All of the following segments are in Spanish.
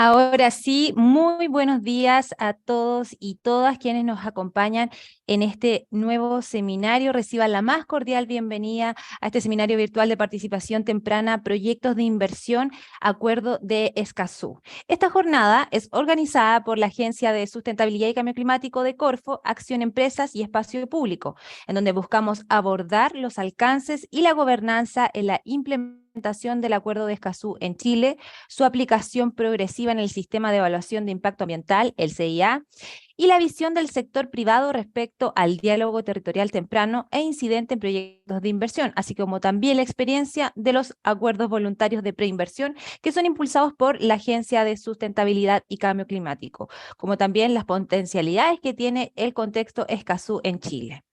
Ahora sí, muy buenos días a todos y todas quienes nos acompañan en este nuevo seminario. Reciban la más cordial bienvenida a este seminario virtual de participación temprana, proyectos de inversión, acuerdo de Escazú. Esta jornada es organizada por la Agencia de Sustentabilidad y Cambio Climático de Corfo, Acción Empresas y Espacio Público, en donde buscamos abordar los alcances y la gobernanza en la implementación del Acuerdo de Escazú en Chile, su aplicación progresiva en el Sistema de Evaluación de Impacto Ambiental, el CIA, y la visión del sector privado respecto al diálogo territorial temprano e incidente en proyectos de inversión, así como también la experiencia de los acuerdos voluntarios de preinversión que son impulsados por la Agencia de Sustentabilidad y Cambio Climático, como también las potencialidades que tiene el contexto Escazú en Chile.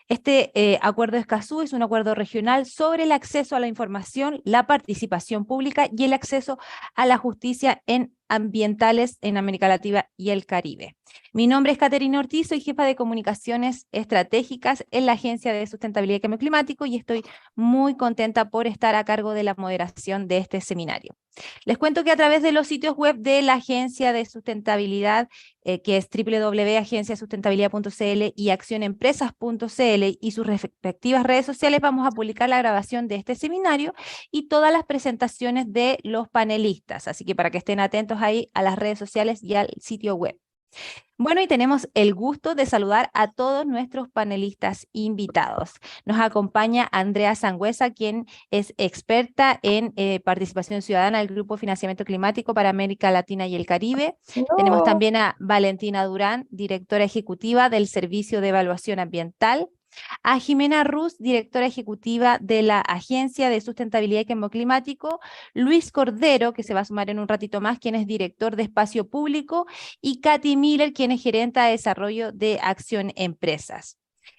Este acuerdo de Escazú es un acuerdo regional sobre el acceso a la información, la participación pública y el acceso a la justicia en ambientales en América Latina y el Caribe. Mi nombre es Caterina Ortiz, soy jefa de comunicaciones estratégicas en la Agencia de Sustentabilidad y Cambio Climático y estoy muy contenta por estar a cargo de la moderación de este seminario. Les cuento que a través de los sitios web de la Agencia de Sustentabilidad, que es www.agenciasustentabilidad.cl y accionempresas.cl y sus respectivas redes sociales, vamos a publicar la grabación de este seminario y todas las presentaciones de los panelistas. Así que para que estén atentos ahí a las redes sociales y al sitio web. Bueno, y tenemos el gusto de saludar a todos nuestros panelistas invitados. Nos acompaña Andrea Sangüesa, quien es experta en participación ciudadana del Grupo Financiamiento Climático para América Latina y el Caribe. Tenemos No, también a Valentina Durán, directora ejecutiva del Servicio de Evaluación Ambiental. A Jimena Ruz, directora ejecutiva de la Agencia de Sustentabilidad y Cambio Climático. Luis Cordero, que se va a sumar en un ratito más, quien es director de Espacio Público, y Katy Miller, quien es gerente de desarrollo de Acción Empresas.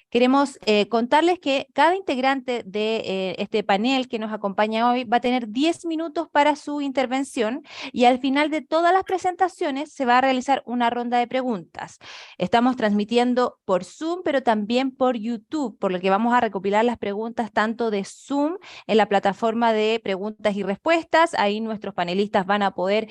Queremos contarles que cada integrante de este panel que nos acompaña hoy va a tener 10 minutos para su intervención y al final de todas las presentaciones se va a realizar una ronda de preguntas. Estamos transmitiendo por Zoom, pero también por YouTube, por lo que vamos a recopilar las preguntas tanto de Zoom en la plataforma de preguntas y respuestas. Ahí nuestros panelistas van a poder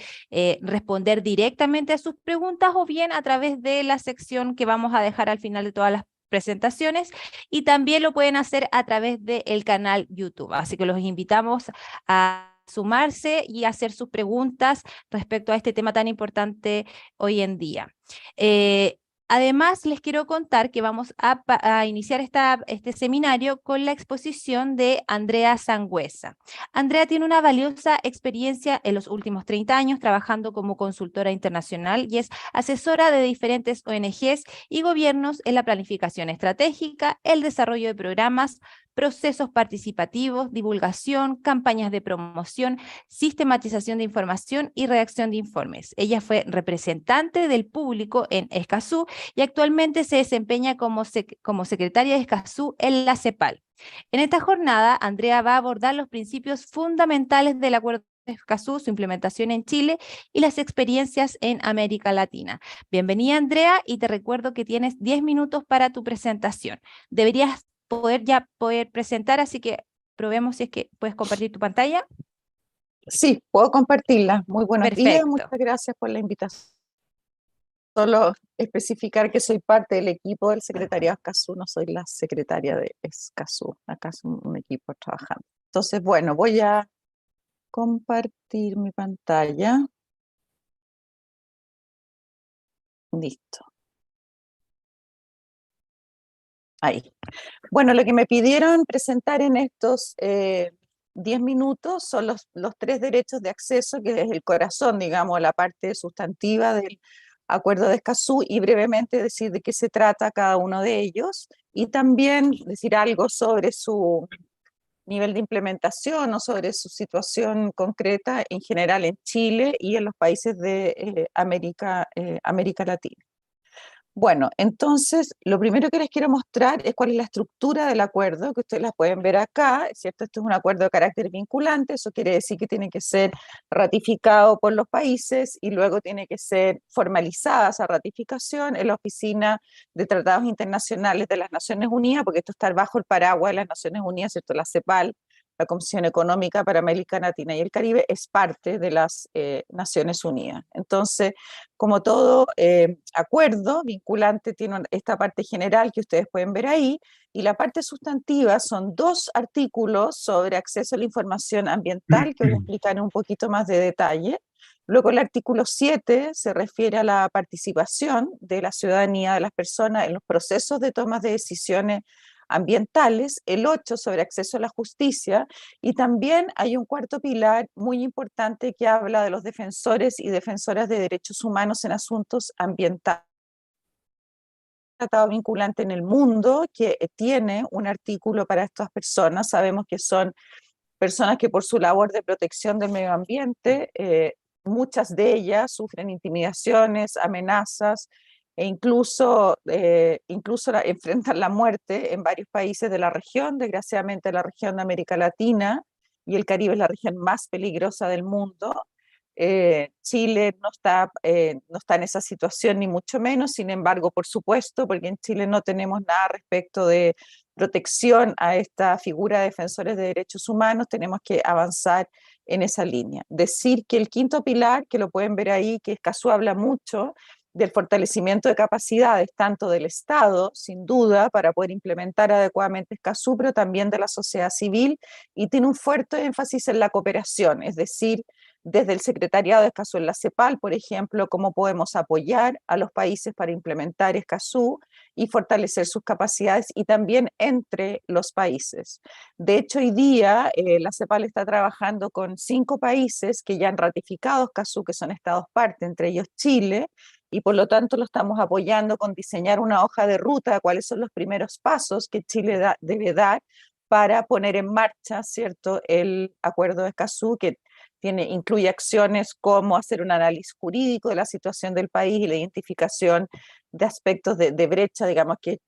responder directamente a sus preguntas o bien a través de la sección que vamos a dejar al final de todas las presentaciones y también lo pueden hacer a través del canal YouTube. Así que los invitamos a sumarse y hacer sus preguntas respecto a este tema tan importante hoy en día. Eh, Además, les quiero contar que vamos a iniciar este seminario con la exposición de Andrea Sangüesa. Andrea tiene una valiosa experiencia en los últimos 30 años trabajando como consultora internacional y es asesora de diferentes ONGs y gobiernos en la planificación estratégica, el desarrollo de programas, procesos participativos, divulgación, campañas de promoción, sistematización de información y redacción de informes. Ella fue representante del público en Escazú y actualmente se desempeña como secretaria de Escazú en la CEPAL. En esta jornada, Andrea va a abordar los principios fundamentales del Acuerdo de Escazú, su implementación en Chile y las experiencias en América Latina. Bienvenida, Andrea, y te recuerdo que tienes 10 minutos para tu presentación. Deberías poder presentar, así que probemos si es que puedes compartir tu pantalla. sí, puedo compartirla. Muy buenos días, muchas Perfecto. gracias por la invitación. Solo especificar que soy parte del equipo del secretariado Escazú, no soy la secretaria de Escazú, acá es un equipo trabajando. Entonces, bueno, voy a compartir mi pantalla. Listo, ahí. Bueno, lo que me pidieron presentar en estos 10 minutos son los tres derechos de acceso, que es el corazón, digamos, la parte sustantiva del Acuerdo de Escazú, y brevemente decir de qué se trata cada uno de ellos, y también decir algo sobre su nivel de implementación o sobre su situación concreta en general en Chile y en los países de América Latina. Bueno, entonces, lo primero que les quiero mostrar es cuál es la estructura del acuerdo, que ustedes la pueden ver acá, ¿cierto? Esto es un acuerdo de carácter vinculante, eso quiere decir que tiene que ser ratificado por los países y luego tiene que ser formalizada esa ratificación en la Oficina de Tratados Internacionales de las Naciones Unidas, porque esto está bajo el paraguas de las Naciones Unidas, ¿cierto? La CEPAL, la Comisión Económica para América Latina y el Caribe, es parte de las Naciones Unidas. Entonces, como todo acuerdo vinculante, tiene esta parte general que ustedes pueden ver ahí, y la parte sustantiva son 2 artículos sobre acceso a la información ambiental, que voy a explicar en un poquito más de detalle. Luego el artículo 7 se refiere a la participación de la ciudadanía, de las personas en los procesos de toma de decisiones ambientales, el 8 sobre acceso a la justicia, y también hay un cuarto pilar muy importante que habla de los defensores y defensoras de derechos humanos en asuntos ambientales. Tratado vinculante en el mundo que tiene un artículo para estas personas. Sabemos que son personas que por su labor de protección del medio ambiente, muchas de ellas sufren intimidaciones, amenazas e incluso enfrentan la muerte en varios países de la región. Desgraciadamente la región de América Latina y el Caribe es la región más peligrosa del mundo. Chile no está en esa situación ni mucho menos, sin embargo, por supuesto, porque en Chile no tenemos nada respecto de protección a esta figura de defensores de derechos humanos, tenemos que avanzar en esa línea. Decir que el quinto pilar, que lo pueden ver ahí, que Escazú habla mucho del fortalecimiento de capacidades, tanto del Estado, sin duda, para poder implementar adecuadamente Escazú, pero también de la sociedad civil, y tiene un fuerte énfasis en la cooperación, es decir, desde el Secretariado de Escazú en la CEPAL, por ejemplo, cómo podemos apoyar a los países para implementar Escazú y fortalecer sus capacidades, y también entre los países. De hecho, hoy día la CEPAL está trabajando con 5 países que ya han ratificado Escazú, que son estados parte, entre ellos Chile, y por lo tanto lo estamos apoyando con diseñar una hoja de ruta, cuáles son los primeros pasos que Chile debe dar para poner en marcha, ¿cierto?, el acuerdo de Escazú, que incluye acciones como hacer un análisis jurídico de la situación del país y la identificación de aspectos de brecha, digamos, que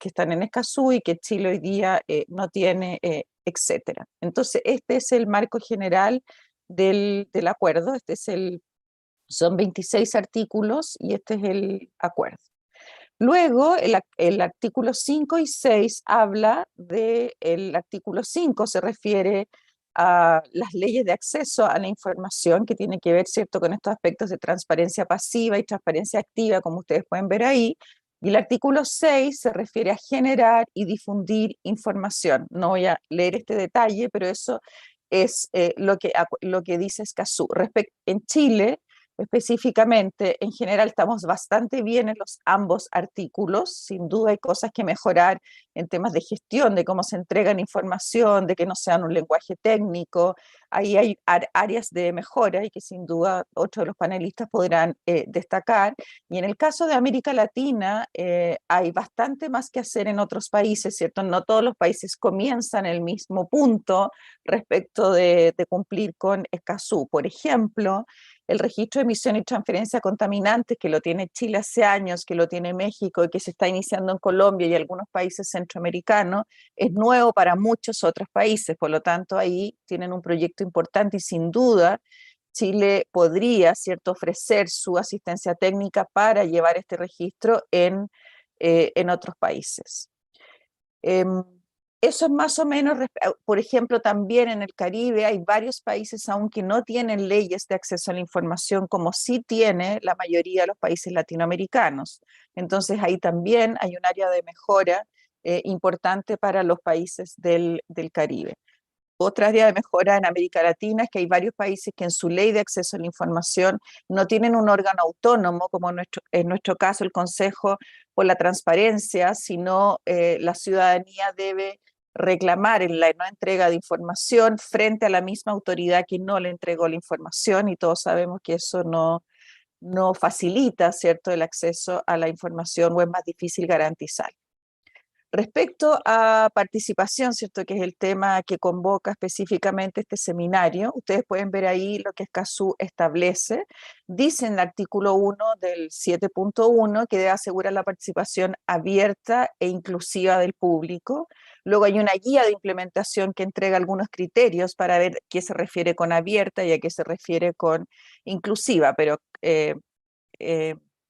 están en Escazú y que Chile hoy día no tiene, etcétera. Entonces, este es el marco general del acuerdo, son 26 artículos y este es el acuerdo. Luego, el artículo 5 y 6 habla del artículo 5, se refiere a las leyes de acceso a la información, que tiene que ver, ¿cierto?, con estos aspectos de transparencia pasiva y transparencia activa, como ustedes pueden ver ahí. Y el artículo 6 se refiere a generar y difundir información. No voy a leer este detalle, pero eso es lo que dice Escazú. En Chile, específicamente, en general estamos bastante bien en ambos artículos. Sin duda hay cosas que mejorar en temas de gestión, de cómo se entregan información, de que no sean un lenguaje técnico. Ahí hay áreas de mejora y que sin duda otros de los panelistas podrán destacar. Y en el caso de América Latina hay bastante más que hacer en otros países, ¿cierto? No todos los países comienzan en el mismo punto respecto de cumplir con Escazú. Por ejemplo, el registro de emisión y transferencia de contaminantes, que lo tiene Chile hace años, que lo tiene México y que se está iniciando en Colombia y algunos países centroamericanos, es nuevo para muchos otros países. Por lo tanto, ahí tienen un proyecto importante y sin duda Chile podría, ¿cierto?, ofrecer su asistencia técnica para llevar este registro en otros países. Eso es más o menos, por ejemplo, también en el Caribe hay varios países aún que no tienen leyes de acceso a la información, como sí tiene la mayoría de los países latinoamericanos. Entonces ahí también hay un área de mejora importante para los países del Caribe. Otra área de mejora en América Latina es que hay varios países que en su ley de acceso a la información no tienen un órgano autónomo, como en nuestro caso el Consejo por la Transparencia, sino la ciudadanía debe reclamar en la no entrega de información frente a la misma autoridad que no le entregó la información, y todos sabemos que eso no facilita, ¿cierto?, el acceso a la información, o es más difícil garantizar. Respecto a participación, ¿cierto?, que es el tema que convoca específicamente este seminario, ustedes pueden ver ahí lo que Escazú establece. Dice en el artículo 1 del 7.1 que debe asegurar la participación abierta e inclusiva del público. Luego hay una guía de implementación que entrega algunos criterios para ver qué se refiere con abierta y a qué se refiere con inclusiva, pero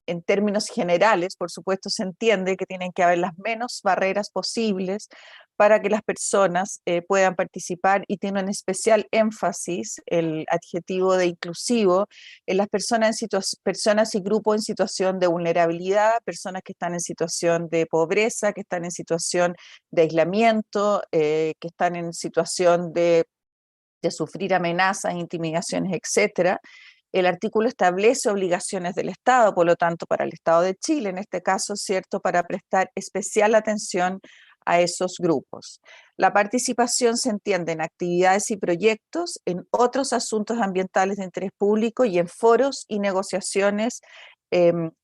en términos generales, por supuesto, se entiende que tienen que haber las menos barreras posibles para que las personas puedan participar, y tiene un especial énfasis el adjetivo de inclusivo en las personas y grupos en situación de vulnerabilidad, personas que están en situación de pobreza, que están en situación de aislamiento, que están en situación de sufrir amenazas, intimidaciones, etcétera. El artículo establece obligaciones del Estado, por lo tanto, para el Estado de Chile, en este caso, ¿cierto?, para prestar especial atención a esos grupos. La participación se entiende en actividades y proyectos, en otros asuntos ambientales de interés público y en foros y negociaciones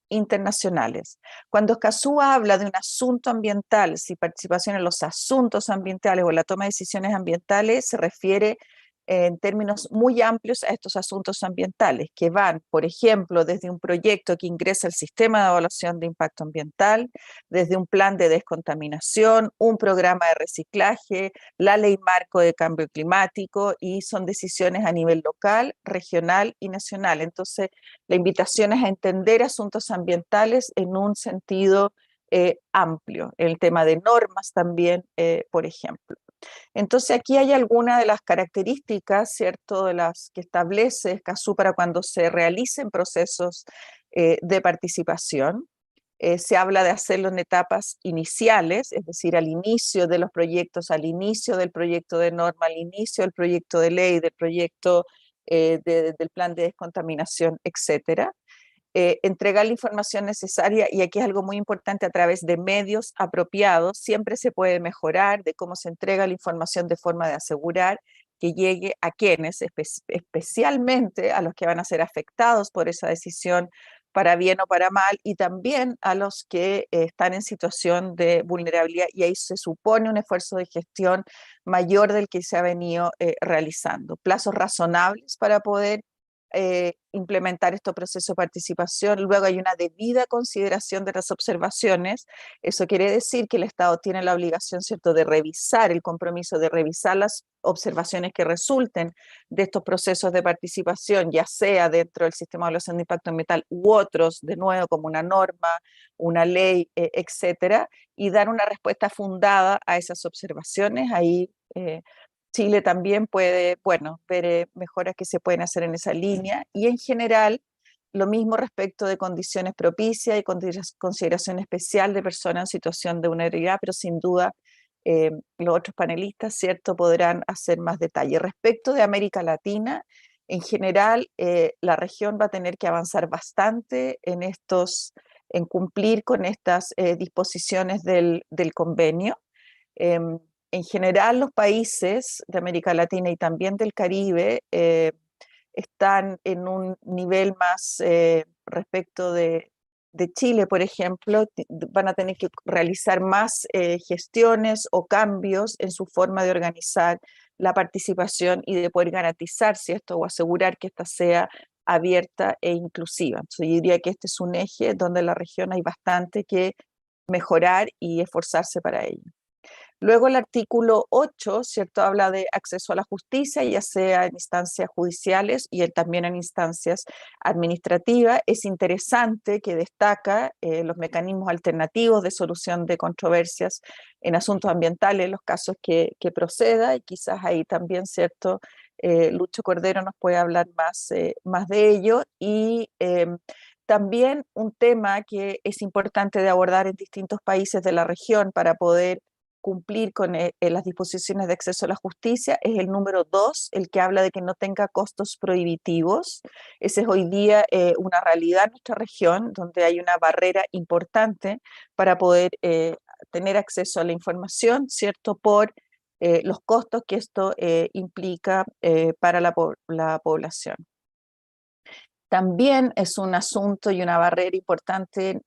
internacionales. Cuando Escazú habla de un asunto ambiental, si participación en los asuntos ambientales o en la toma de decisiones ambientales, se refiere en términos muy amplios a estos asuntos ambientales, que van, por ejemplo, desde un proyecto que ingresa al sistema de evaluación de impacto ambiental, desde un plan de descontaminación, un programa de reciclaje, la ley marco de cambio climático, y son decisiones a nivel local, regional y nacional. Entonces, la invitación es a entender asuntos ambientales en un sentido amplio, el tema de normas también, por ejemplo. Entonces aquí hay algunas de las características, ¿cierto?, de las que establece Escazú para cuando se realicen procesos de participación. Se habla de hacerlo en etapas iniciales, es decir, al inicio de los proyectos, al inicio del proyecto de norma, al inicio del proyecto de ley, del proyecto del plan de descontaminación, etcétera. Entregar la información necesaria, y aquí es algo muy importante, a través de medios apropiados. Siempre se puede mejorar de cómo se entrega la información de forma de asegurar que llegue a quienes, especialmente a los que van a ser afectados por esa decisión, para bien o para mal, y también a los que están en situación de vulnerabilidad, y ahí se supone un esfuerzo de gestión mayor del que se ha venido realizando. Plazos razonables para poder implementar este proceso de participación. Luego hay una debida consideración de las observaciones. Eso quiere decir que el Estado tiene la obligación, ¿cierto?, de revisar, el compromiso de revisar las observaciones que resulten de estos procesos de participación, ya sea dentro del sistema de evaluación de impacto ambiental u otros, de nuevo, como una norma, una ley, etcétera, y dar una respuesta fundada a esas observaciones. Ahí Chile también puede, bueno, ver mejoras que se pueden hacer en esa línea, y en general lo mismo respecto de condiciones propicias y consideración especial de personas en situación de vulnerabilidad, pero sin duda los otros panelistas, ¿cierto?, podrán hacer más detalle. Respecto de América Latina, en general la región va a tener que avanzar bastante en cumplir con estas disposiciones del convenio. En general, los países de América Latina y también del Caribe están en un nivel más respecto de Chile, por ejemplo, van a tener que realizar más gestiones o cambios en su forma de organizar la participación y de poder garantizar, ¿cierto?, o asegurar que ésta sea abierta e inclusiva. Entonces, yo diría que este es un eje donde la región hay bastante que mejorar y esforzarse para ello. Luego el artículo 8, ¿cierto?, habla de acceso a la justicia, ya sea en instancias judiciales y también en instancias administrativas. Es interesante que destaca los mecanismos alternativos de solución de controversias en asuntos ambientales, en los casos que proceda, y quizás ahí también, ¿cierto?, Lucho Cordero nos puede hablar más de ello. Y también un tema que es importante de abordar en distintos países de la región para poder cumplir con las disposiciones de acceso a la justicia es el número 2, el que habla de que no tenga costos prohibitivos. Ese es hoy día una realidad en nuestra región, donde hay una barrera importante para poder tener acceso a la información, ¿cierto?, por los costos que esto implica para la población. También es un asunto y una barrera importante,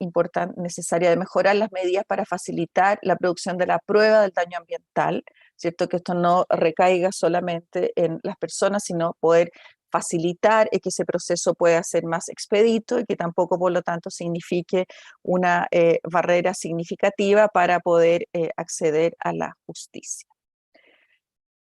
necesaria de mejorar las medidas para facilitar la producción de la prueba del daño ambiental, ¿cierto?, que esto no recaiga solamente en las personas, sino poder facilitar que ese proceso pueda ser más expedito, y que tampoco, por lo tanto, signifique una barrera significativa para poder acceder a la justicia.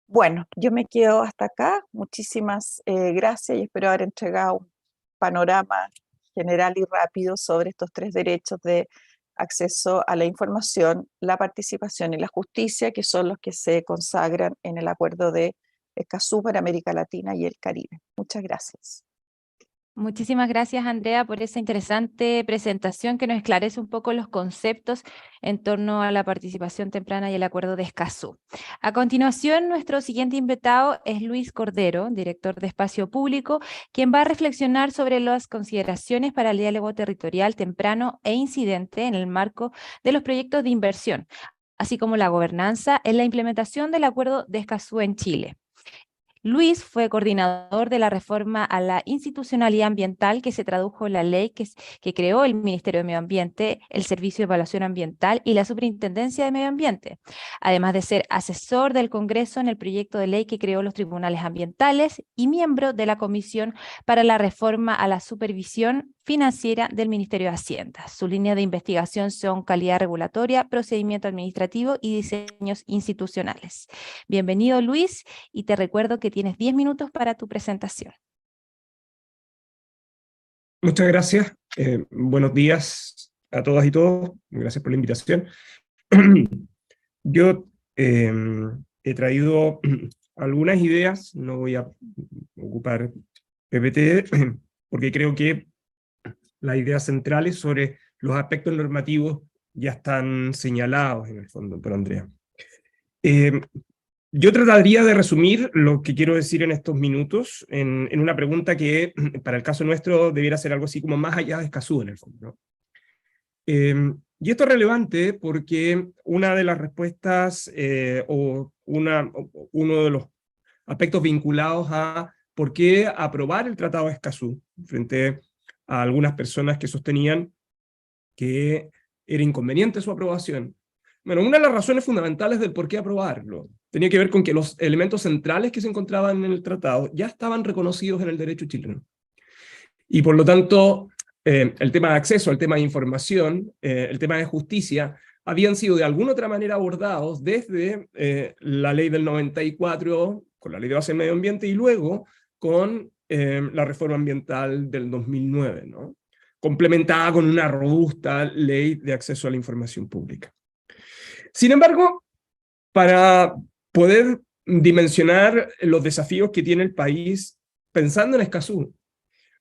Bueno, yo me quedo hasta acá. Muchísimas gracias, y espero haber entregado un panorama general y rápido sobre estos tres derechos de acceso a la información, la participación y la justicia, que son los que se consagran en el Acuerdo de Escazú para América Latina y el Caribe. Muchas gracias. Muchísimas gracias, Andrea, por esa interesante presentación que nos esclarece un poco los conceptos en torno a la participación temprana y el Acuerdo de Escazú. A continuación, nuestro siguiente invitado es Luis Cordero, director de Espacio Público, quien va a reflexionar sobre las consideraciones para el diálogo territorial temprano e incidente en el marco de los proyectos de inversión, así como la gobernanza en la implementación del Acuerdo de Escazú en Chile. Luis fue coordinador de la reforma a la institucionalidad ambiental que se tradujo en la ley que creó el Ministerio de Medio Ambiente, el Servicio de Evaluación Ambiental y la Superintendencia de Medio Ambiente, además de ser asesor del Congreso en el proyecto de ley que creó los tribunales ambientales y miembro de la Comisión para la Reforma a la Supervisión Financiera del Ministerio de Hacienda. Su línea de investigación son calidad regulatoria, procedimiento administrativo y diseños institucionales. Bienvenido, Luis, y te recuerdo que tienes 10 minutos para tu presentación. Muchas gracias. Buenos días a todas y todos. Gracias por la invitación. Yo he traído algunas ideas, no voy a ocupar PPT, porque creo que las ideas centrales sobre los aspectos normativos ya están señalados en el fondo por Andrea. Yo trataría de resumir lo que quiero decir en estos minutos en una pregunta que, para el caso nuestro, debiera ser algo así como más allá de Escazú, en el fondo, ¿no? Y esto es relevante porque una de las respuestas, uno de los aspectos vinculados a por qué aprobar el Tratado de Escazú, frente a algunas personas que sostenían que era inconveniente su aprobación. Bueno, una de las razones fundamentales del por qué aprobarlo tenía que ver con que los elementos centrales que se encontraban en el tratado ya estaban reconocidos en el derecho chileno. Y por lo tanto, el tema de acceso, el tema de información, el tema de justicia, habían sido de alguna otra manera abordados desde la ley del 94, con la ley de base del medio ambiente, y luego con la reforma ambiental del 2009, ¿no? Complementada con una robusta ley de acceso a la información pública. Sin embargo, para poder dimensionar los desafíos que tiene el país pensando en Escazú,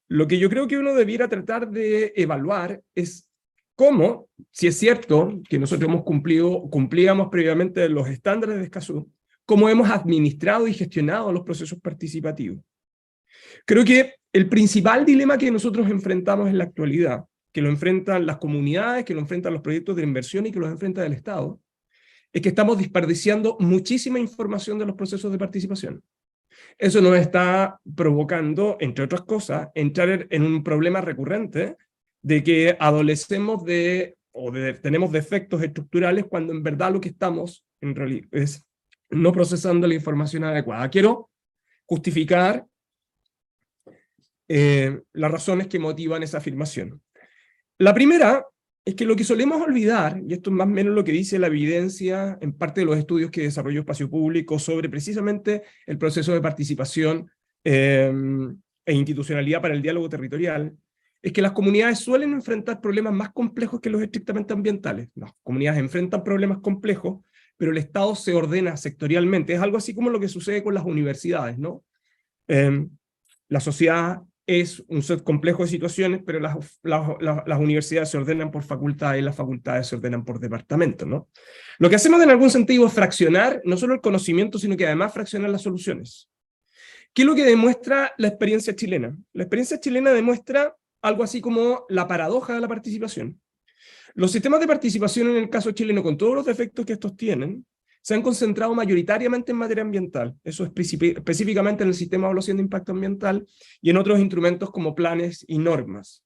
lo que yo creo que uno debiera tratar de evaluar es cómo, si es cierto que nosotros cumplíamos previamente los estándares de Escazú, cómo hemos administrado y gestionado los procesos participativos. Creo que el principal dilema que nosotros enfrentamos en la actualidad, que lo enfrentan las comunidades, que lo enfrentan los proyectos de inversión y que los enfrenta el Estado, es que estamos desperdiciando muchísima información de los procesos de participación. Eso nos está provocando, entre otras cosas, entrar en un problema recurrente de que adolecemos tenemos defectos estructurales cuando en verdad lo que estamos en realidad es no procesando la información adecuada. Quiero justificar las razones que motivan esa afirmación. La primera es que lo que solemos olvidar, y esto es más o menos lo que dice la evidencia en parte de los estudios que desarrolló Espacio Público sobre precisamente el proceso de participación e institucionalidad para el diálogo territorial, es que las comunidades suelen enfrentar problemas más complejos que los estrictamente ambientales. Las comunidades enfrentan problemas complejos, pero el Estado se ordena sectorialmente. Es algo así como lo que sucede con las universidades, ¿no? La sociedad es un set complejo de situaciones, pero las universidades se ordenan por facultades y las facultades se ordenan por departamentos, ¿no? Lo que hacemos en algún sentido es fraccionar no solo el conocimiento, sino que además fraccionar las soluciones. ¿Qué es lo que demuestra la experiencia chilena? La experiencia chilena demuestra algo así como la paradoja de la participación. Los sistemas de participación en el caso chileno, con todos los defectos que estos tienen, se han concentrado mayoritariamente en materia ambiental, eso es específicamente en el sistema de evaluación de impacto ambiental y en otros instrumentos como planes y normas.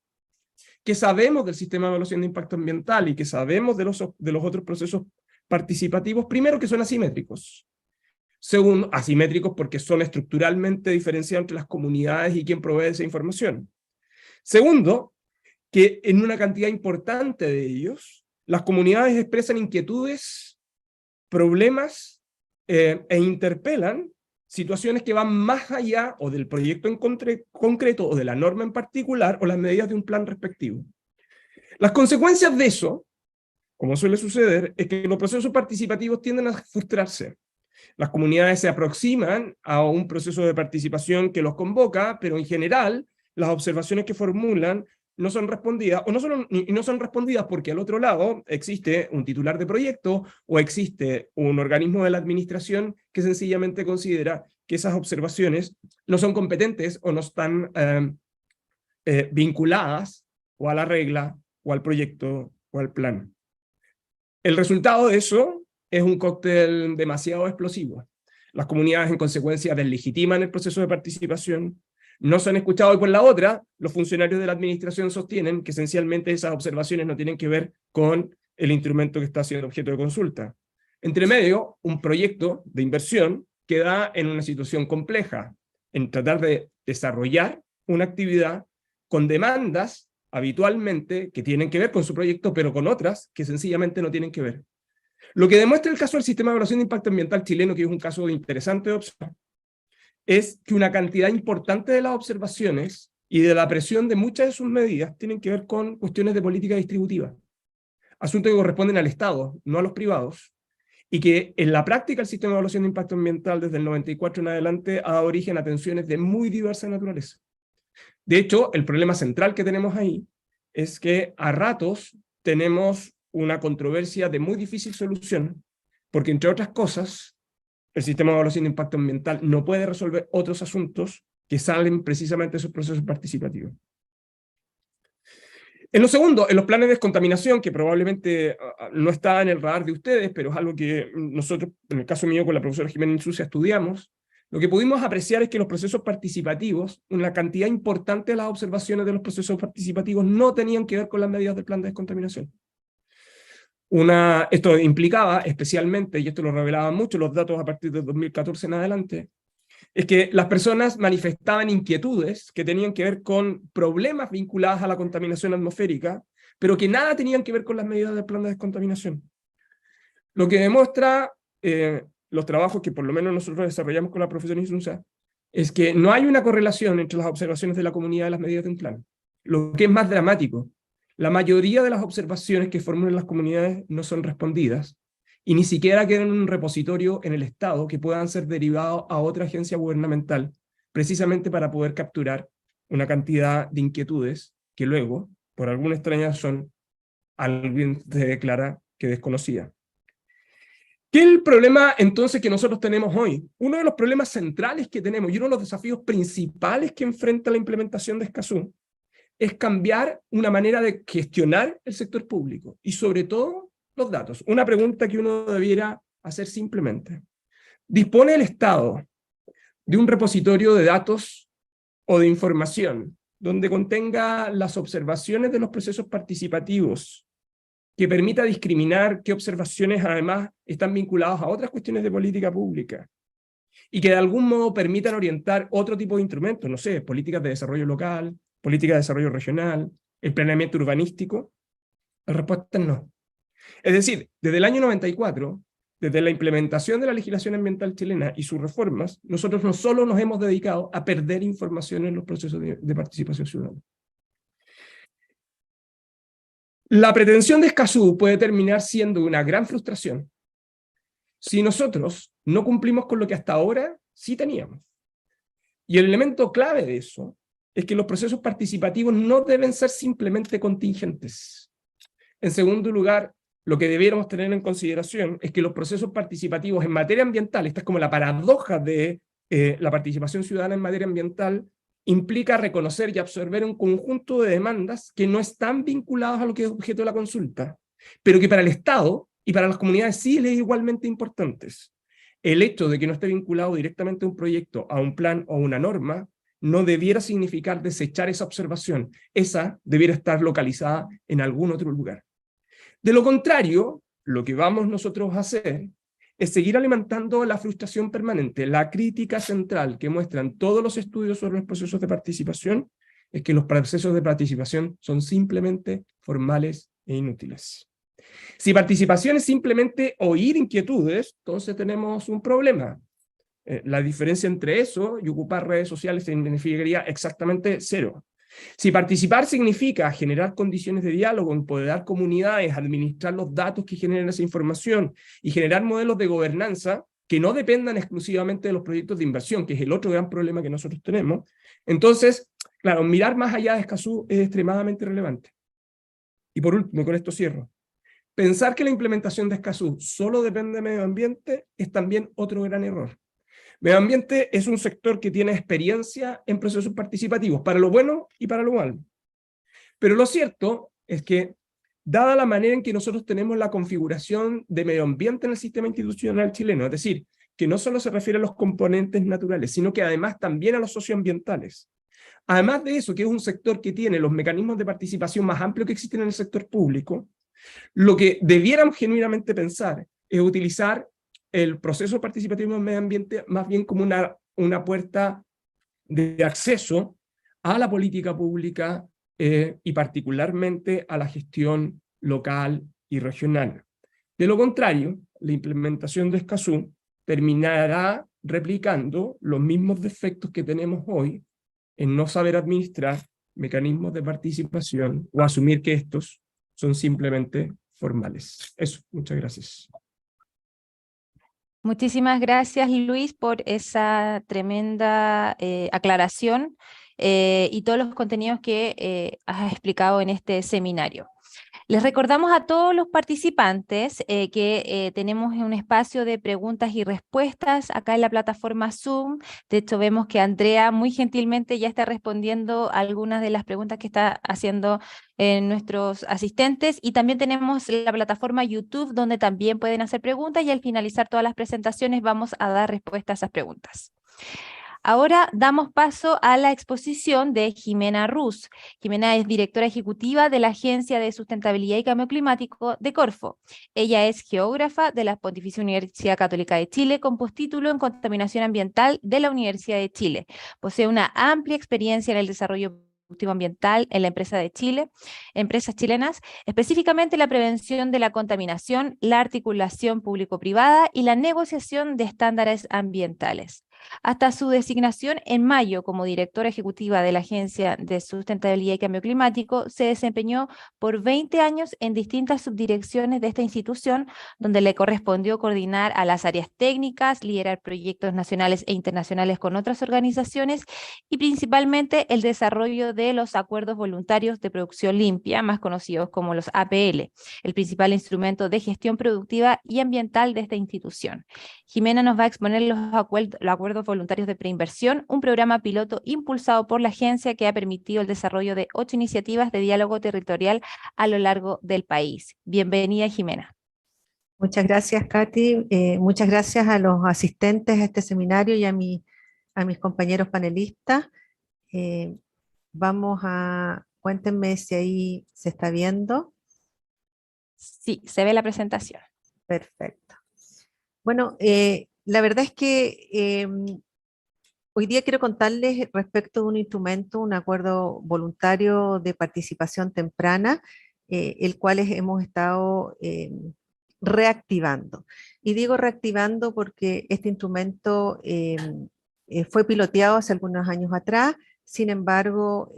¿Qué sabemos del sistema de evaluación de impacto ambiental y qué sabemos de los otros procesos participativos? Primero, que son asimétricos. Segundo, asimétricos porque son estructuralmente diferenciados entre las comunidades y quien provee esa información. Segundo, que en una cantidad importante de ellos, las comunidades expresan inquietudes, problemas e interpelan situaciones que van más allá o del proyecto en concreto o de la norma en particular o las medidas de un plan respectivo. Las consecuencias de eso, como suele suceder, es que los procesos participativos tienden a frustrarse. Las comunidades se aproximan a un proceso de participación que los convoca, pero en general las observaciones que formulan no son respondidas, o no son respondidas porque al otro lado existe un titular de proyecto o existe un organismo de la administración que sencillamente considera que esas observaciones no son competentes o no están vinculadas o a la regla o al proyecto o al plan. El resultado de eso es un cóctel demasiado explosivo. Las comunidades en consecuencia deslegitiman el proceso de participación, no se han escuchado, y por la otra, los funcionarios de la administración sostienen que esencialmente esas observaciones no tienen que ver con el instrumento que está siendo objeto de consulta. Entre medio, un proyecto de inversión queda en una situación compleja, en tratar de desarrollar una actividad con demandas habitualmente que tienen que ver con su proyecto, pero con otras que sencillamente no tienen que ver. Lo que demuestra el caso del sistema de evaluación de impacto ambiental chileno, que es un caso interesante de observar, es que una cantidad importante de las observaciones y de la presión de muchas de sus medidas tienen que ver con cuestiones de política distributiva, asuntos que corresponden al Estado, no a los privados, y que en la práctica el sistema de evaluación de impacto ambiental desde el 94 en adelante ha dado origen a tensiones de muy diversa naturaleza. De hecho, el problema central que tenemos ahí es que a ratos tenemos una controversia de muy difícil solución, porque entre otras cosas, el sistema de evaluación de impacto ambiental no puede resolver otros asuntos que salen precisamente de esos procesos participativos. En lo segundo, en los planes de descontaminación, que probablemente no está en el radar de ustedes, pero es algo que nosotros, en el caso mío con la profesora Jimena Insucia, estudiamos, lo que pudimos apreciar es que los procesos participativos, una cantidad importante de las observaciones de los procesos participativos no tenían que ver con las medidas del plan de descontaminación. Esto implicaba especialmente, y esto lo revelaban mucho los datos a partir de 2014 en adelante, es que las personas manifestaban inquietudes que tenían que ver con problemas vinculados a la contaminación atmosférica, pero que nada tenían que ver con las medidas del plan de descontaminación. Lo que demuestra los trabajos que por lo menos nosotros desarrollamos con la profesora Insuncia, es que no hay una correlación entre las observaciones de la comunidad y las medidas de un plan. Lo que es más dramático, la mayoría de las observaciones que formulan las comunidades no son respondidas, y ni siquiera quedan en un repositorio en el Estado que puedan ser derivados a otra agencia gubernamental, precisamente para poder capturar una cantidad de inquietudes que luego, por alguna extraña razón, alguien se declara que desconocía. ¿Qué es el problema entonces que nosotros tenemos hoy? Uno de los problemas centrales que tenemos y uno de los desafíos principales que enfrenta la implementación de Escazú es cambiar una manera de gestionar el sector público y sobre todo los datos. Una pregunta que uno debiera hacer simplemente. ¿Dispone el Estado de un repositorio de datos o de información donde contenga las observaciones de los procesos participativos que permita discriminar qué observaciones además están vinculadas a otras cuestiones de política pública y que de algún modo permitan orientar otro tipo de instrumentos, no sé, políticas de desarrollo local, política de desarrollo regional, el planeamiento urbanístico? La respuesta es no. Es decir, desde el año 94, desde la implementación de la legislación ambiental chilena y sus reformas, nosotros no solo nos hemos dedicado a perder información en los procesos de participación ciudadana. La pretensión de Escazú puede terminar siendo una gran frustración si nosotros no cumplimos con lo que hasta ahora sí teníamos. Y el elemento clave de eso es que los procesos participativos no deben ser simplemente contingentes. En segundo lugar, lo que debiéramos tener en consideración es que los procesos participativos en materia ambiental, esta es como la paradoja de la participación ciudadana en materia ambiental, implica reconocer y absorber un conjunto de demandas que no están vinculadas a lo que es objeto de la consulta, pero que para el Estado y para las comunidades sí les es igualmente importantes. El hecho de que no esté vinculado directamente a un proyecto, a un plan o a una norma, no debiera significar desechar esa observación. Esa debiera estar localizada en algún otro lugar. De lo contrario, lo que vamos nosotros a hacer es seguir alimentando la frustración permanente. La crítica central que muestran todos los estudios sobre los procesos de participación es que los procesos de participación son simplemente formales e inútiles. Si participación es simplemente oír inquietudes, entonces tenemos un problema. La diferencia entre eso y ocupar redes sociales significaría exactamente cero. Si participar significa generar condiciones de diálogo, empoderar comunidades, administrar los datos que generen esa información y generar modelos de gobernanza que no dependan exclusivamente de los proyectos de inversión, que es el otro gran problema que nosotros tenemos, entonces, claro, mirar más allá de Escazú es extremadamente relevante. Y por último, con esto cierro. Pensar que la implementación de Escazú solo depende de medio ambiente es también otro gran error. Medio ambiente es un sector que tiene experiencia en procesos participativos, para lo bueno y para lo malo. Pero lo cierto es que, dada la manera en que nosotros tenemos la configuración de medio ambiente en el sistema institucional chileno, es decir, que no solo se refiere a los componentes naturales, sino que además también a los socioambientales. Además de eso, que es un sector que tiene los mecanismos de participación más amplios que existen en el sector público, lo que debiéramos genuinamente pensar es utilizar el proceso participativo en medio ambiente más bien como una puerta de acceso a la política pública y particularmente a la gestión local y regional. De lo contrario, la implementación de Escazú terminará replicando los mismos defectos que tenemos hoy en no saber administrar mecanismos de participación o asumir que estos son simplemente formales. Eso, muchas gracias. Muchísimas gracias, Luis, por esa tremenda aclaración y todos los contenidos que has explicado en este seminario. Les recordamos a todos los participantes que tenemos un espacio de preguntas y respuestas acá en la plataforma Zoom. De hecho, vemos que Andrea muy gentilmente ya está respondiendo a algunas de las preguntas que está haciendo nuestros asistentes. Y también tenemos la plataforma YouTube, donde también pueden hacer preguntas y al finalizar todas las presentaciones vamos a dar respuesta a esas preguntas. Ahora damos paso a la exposición de Jimena Rus. Jimena es directora ejecutiva de la Agencia de Sustentabilidad y Cambio Climático de Corfo. Ella es geógrafa de la Pontificia Universidad Católica de Chile con postítulo en Contaminación Ambiental de la Universidad de Chile. Posee una amplia experiencia en el desarrollo productivo ambiental en la empresa de Chile, empresas chilenas, específicamente la prevención de la contaminación, la articulación público-privada y la negociación de estándares ambientales. Hasta su designación en mayo como directora ejecutiva de la Agencia de Sustentabilidad y Cambio Climático, se desempeñó por 20 años en distintas subdirecciones de esta institución, donde le correspondió coordinar a las áreas técnicas, liderar proyectos nacionales e internacionales con otras organizaciones y principalmente el desarrollo de los acuerdos voluntarios de producción limpia, más conocidos como los APL, el principal instrumento de gestión productiva y ambiental de esta institución. Jimena nos va a exponer los acuerdos voluntarios de preinversión, un programa piloto impulsado por la agencia que ha permitido el desarrollo de 8 iniciativas de diálogo territorial a lo largo del país. Bienvenida, Jimena. Muchas gracias, Katy. Muchas gracias a los asistentes a este seminario y a mis compañeros panelistas. Cuéntenme si ahí se está viendo. Sí, se ve la presentación. Perfecto. Bueno, la verdad es que hoy día quiero contarles respecto de un instrumento, un acuerdo voluntario de participación temprana, el cual hemos estado reactivando. Y digo reactivando porque este instrumento fue piloteado hace algunos años atrás. Sin embargo,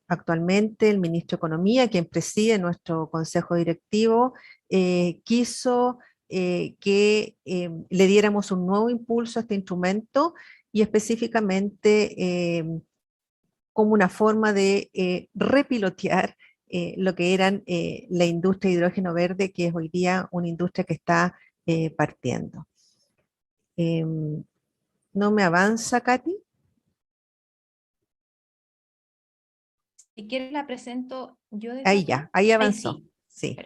actualmente el ministro de Economía, quien preside nuestro consejo directivo, quiso que le diéramos un nuevo impulso a este instrumento y específicamente como una forma de repilotear lo que eran la industria de hidrógeno verde, que es hoy día una industria que está partiendo. ¿No me avanza, Katy? Si quieres la presento yo. Ahí ya, ahí avanzó. Sí.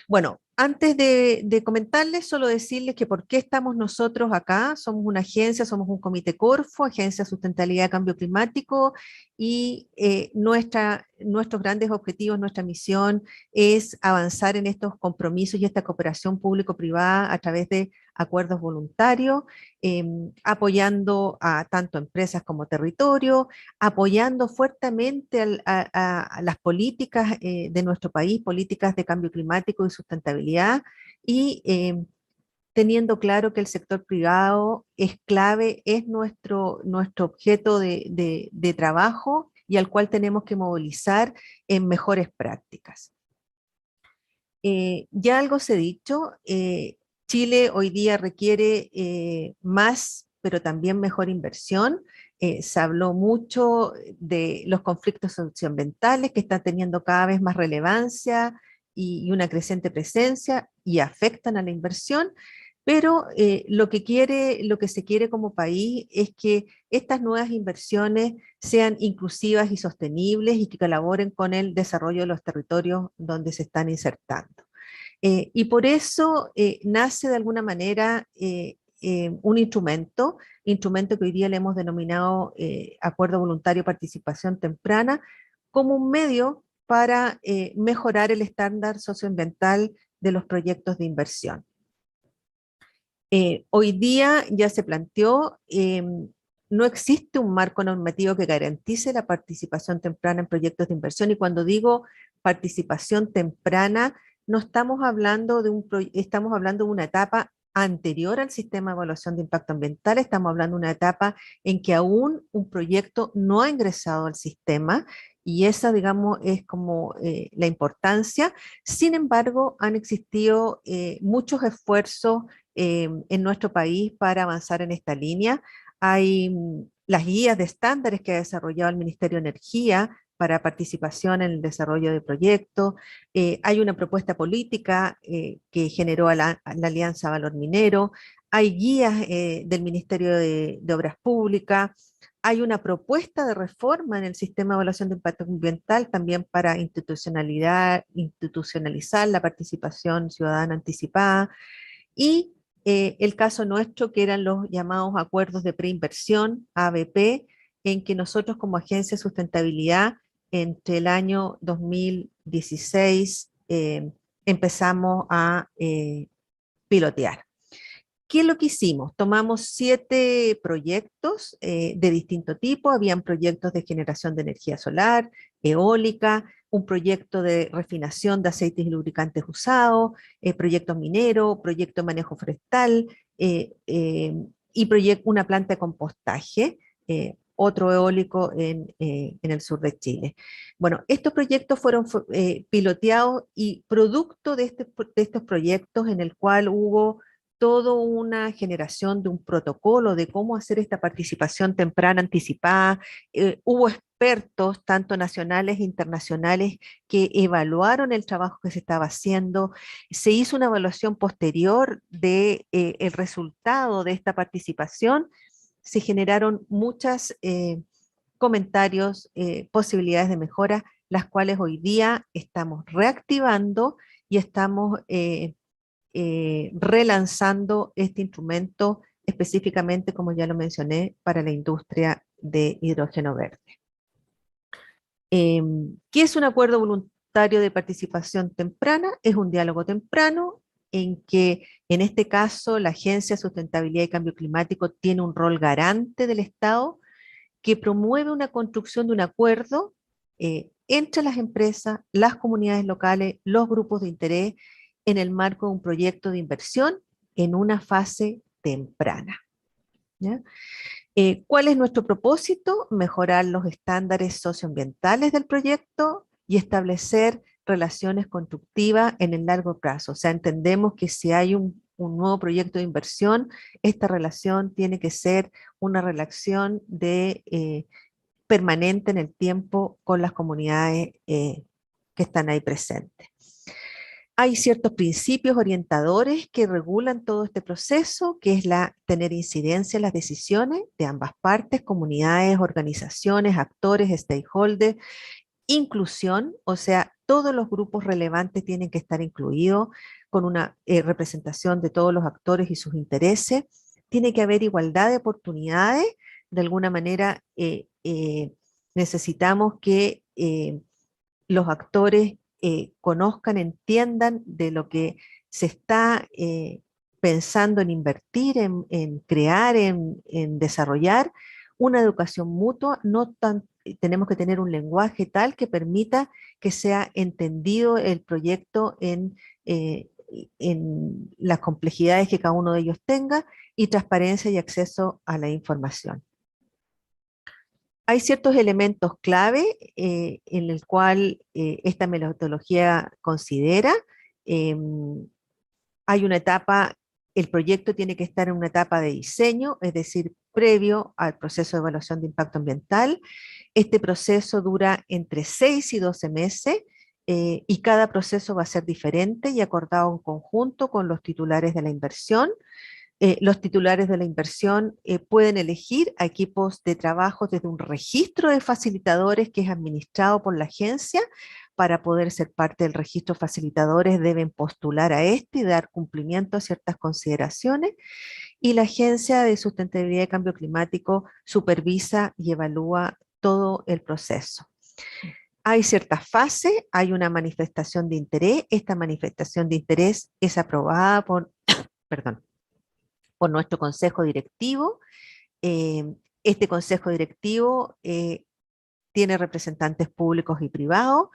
Bueno, antes de comentarles, solo decirles que por qué estamos nosotros acá. Somos una agencia, somos un comité Corfo, Agencia de Sustentabilidad y Cambio Climático, y nuestros grandes objetivos, nuestra misión es avanzar en estos compromisos y esta cooperación público-privada a través de acuerdos voluntarios, apoyando a tanto empresas como territorio, apoyando fuertemente a las políticas de nuestro país, políticas de cambio climático y sustentabilidad, y teniendo claro que el sector privado es clave, es nuestro objeto de trabajo y al cual tenemos que movilizar en mejores prácticas. Ya algo se ha dicho, Chile hoy día requiere más, pero también mejor inversión. Se habló mucho de los conflictos socioambientales que están teniendo cada vez más relevancia y una creciente presencia y afectan a la inversión, pero lo que se quiere como país es que estas nuevas inversiones sean inclusivas y sostenibles y que colaboren con el desarrollo de los territorios donde se están insertando. Y por eso nace de alguna manera un instrumento que hoy día le hemos denominado Acuerdo Voluntario de Participación Temprana, como un medio para mejorar el estándar socioambiental de los proyectos de inversión. Hoy día ya se planteó, no existe un marco normativo que garantice la participación temprana en proyectos de inversión, y cuando digo participación temprana, no estamos hablando estamos hablando de una etapa anterior al sistema de evaluación de impacto ambiental, estamos hablando de una etapa en que aún un proyecto no ha ingresado al sistema, y esa, digamos, es como la importancia. Sin embargo, han existido muchos esfuerzos en nuestro país para avanzar en esta línea. Hay las guías de estándares que ha desarrollado el Ministerio de Energía para participación en el desarrollo de proyectos. Hay una propuesta política que generó a la Alianza Valor Minero. Hay guías del Ministerio de Obras Públicas. Hay una propuesta de reforma en el sistema de evaluación de impacto ambiental también para institucionalizar la participación ciudadana anticipada. Y el caso nuestro, que eran los llamados acuerdos de preinversión, ABP, en que nosotros como Agencia de Sustentabilidad, entre el año 2016, empezamos a pilotear. ¿Qué es lo que hicimos? Tomamos 7 proyectos de distinto tipo. Habían proyectos de generación de energía solar, eólica, un proyecto de refinación de aceites y lubricantes usados, proyectos mineros, proyecto de manejo forestal y una planta de compostaje, otro eólico en el sur de Chile. Bueno, estos proyectos fueron piloteados y producto de estos proyectos en el cual hubo toda una generación de un protocolo de cómo hacer esta participación temprana anticipada. Hubo expertos, tanto nacionales e internacionales, que evaluaron el trabajo que se estaba haciendo. Se hizo una evaluación posterior de el resultado de esta participación. Se generaron muchos comentarios, posibilidades de mejora, las cuales hoy día estamos reactivando y estamos relanzando este instrumento específicamente, como ya lo mencioné, para la industria de hidrógeno verde. ¿Qué es un acuerdo voluntario de participación temprana? Es un diálogo temprano en que, en este caso, la Agencia de Sustentabilidad y Cambio Climático tiene un rol garante del Estado que promueve una construcción de un acuerdo entre las empresas, las comunidades locales, los grupos de interés, en el marco de un proyecto de inversión en una fase temprana. ¿Ya? ¿Cuál es nuestro propósito? Mejorar los estándares socioambientales del proyecto y establecer relaciones constructivas en el largo plazo. O sea, entendemos que si hay un nuevo proyecto de inversión, esta relación tiene que ser una relación permanente en el tiempo con las comunidades que están ahí presentes. Hay ciertos principios orientadores que regulan todo este proceso, que es tener incidencia en las decisiones de ambas partes, comunidades, organizaciones, actores, stakeholders, inclusión, o sea, todos los grupos relevantes tienen que estar incluidos con una representación de todos los actores y sus intereses. Tiene que haber igualdad de oportunidades. De alguna manera necesitamos que los actores conozcan, entiendan de lo que se está pensando en invertir, en crear, en desarrollar una educación mutua. Tenemos que tener un lenguaje tal que permita que sea entendido el proyecto en en las complejidades que cada uno de ellos tenga, y transparencia y acceso a la información. Hay ciertos elementos clave en el cual esta metodología considera. Hay una etapa, el proyecto tiene que estar en una etapa de diseño, es decir, previo al proceso de evaluación de impacto ambiental. Este proceso dura entre 6 y 12 meses y cada proceso va a ser diferente y acordado en conjunto con los titulares de la inversión. Los titulares de la inversión pueden elegir a equipos de trabajo desde un registro de facilitadores que es administrado por la agencia. Para poder ser parte del registro de facilitadores deben postular a este y dar cumplimiento a ciertas consideraciones. Y la Agencia de Sustentabilidad y Cambio Climático supervisa y evalúa todo el proceso. Hay ciertas fases, hay una manifestación de interés. Esta manifestación de interés es aprobada por, perdón, por nuestro consejo directivo. Este consejo directivo tiene representantes públicos y privados.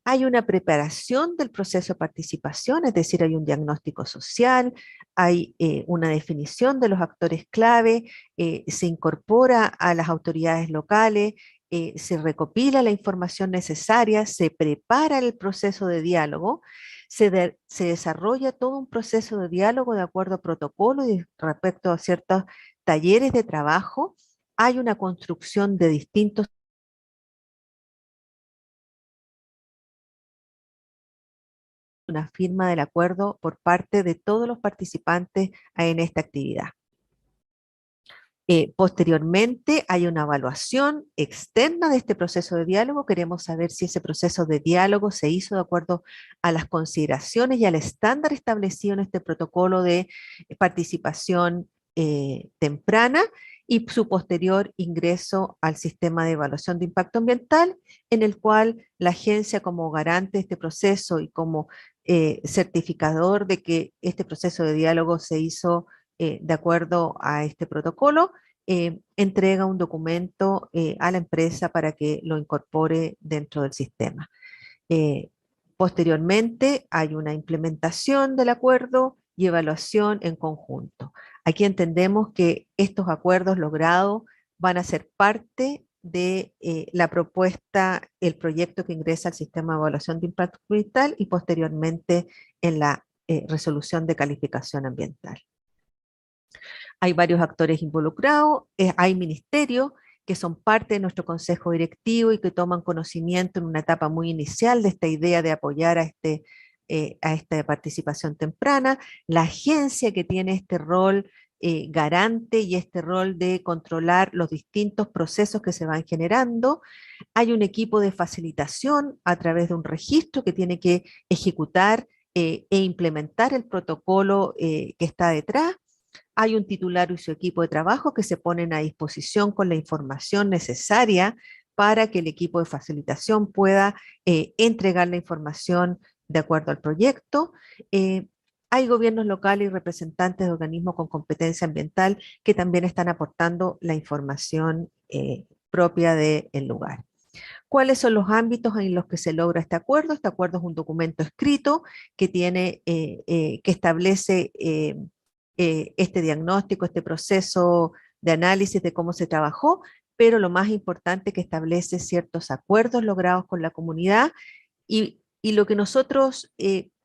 Hay una preparación del proceso de participación, es decir, hay un diagnóstico social, hay una definición de los actores clave, se incorpora a las autoridades locales, se recopila la información necesaria, se prepara el proceso de diálogo, se desarrolla todo un proceso de diálogo de acuerdo a protocolo y respecto a ciertos talleres de trabajo. Hay una construcción de distintos una firma del acuerdo por parte de todos los participantes en esta actividad. Posteriormente hay una evaluación externa de este proceso de diálogo. Queremos saber si ese proceso de diálogo se hizo de acuerdo a las consideraciones y al estándar establecido en este protocolo de participación temprana, y su posterior ingreso al sistema de evaluación de impacto ambiental, en el cual la agencia, como garante de este proceso y como certificador de que este proceso de diálogo se hizo de acuerdo a este protocolo, entrega un documento a la empresa para que lo incorpore dentro del sistema. Posteriormente hay una implementación del acuerdo y evaluación en conjunto. Aquí entendemos que estos acuerdos logrados van a ser parte de la propuesta, el proyecto que ingresa al sistema de evaluación de impacto ambiental y posteriormente en la resolución de calificación ambiental. Hay varios actores involucrados, hay ministerios que son parte de nuestro consejo directivo y que toman conocimiento en una etapa muy inicial de esta idea de apoyar a esta participación temprana, la agencia que tiene este rol garante y este rol de controlar los distintos procesos que se van generando. Hay un equipo de facilitación a través de un registro que tiene que ejecutar e implementar el protocolo que está detrás. Hay un titular y su equipo de trabajo que se ponen a disposición con la información necesaria para que el equipo de facilitación pueda entregar la información de acuerdo al proyecto. Hay gobiernos locales y representantes de organismos con competencia ambiental que también están aportando la información propia del lugar. ¿Cuáles son los ámbitos en los que se logra este acuerdo? Este acuerdo es un documento escrito que que establece este diagnóstico, este proceso de análisis de cómo se trabajó, pero lo más importante es que establece ciertos acuerdos logrados con la comunidad y lo que nosotros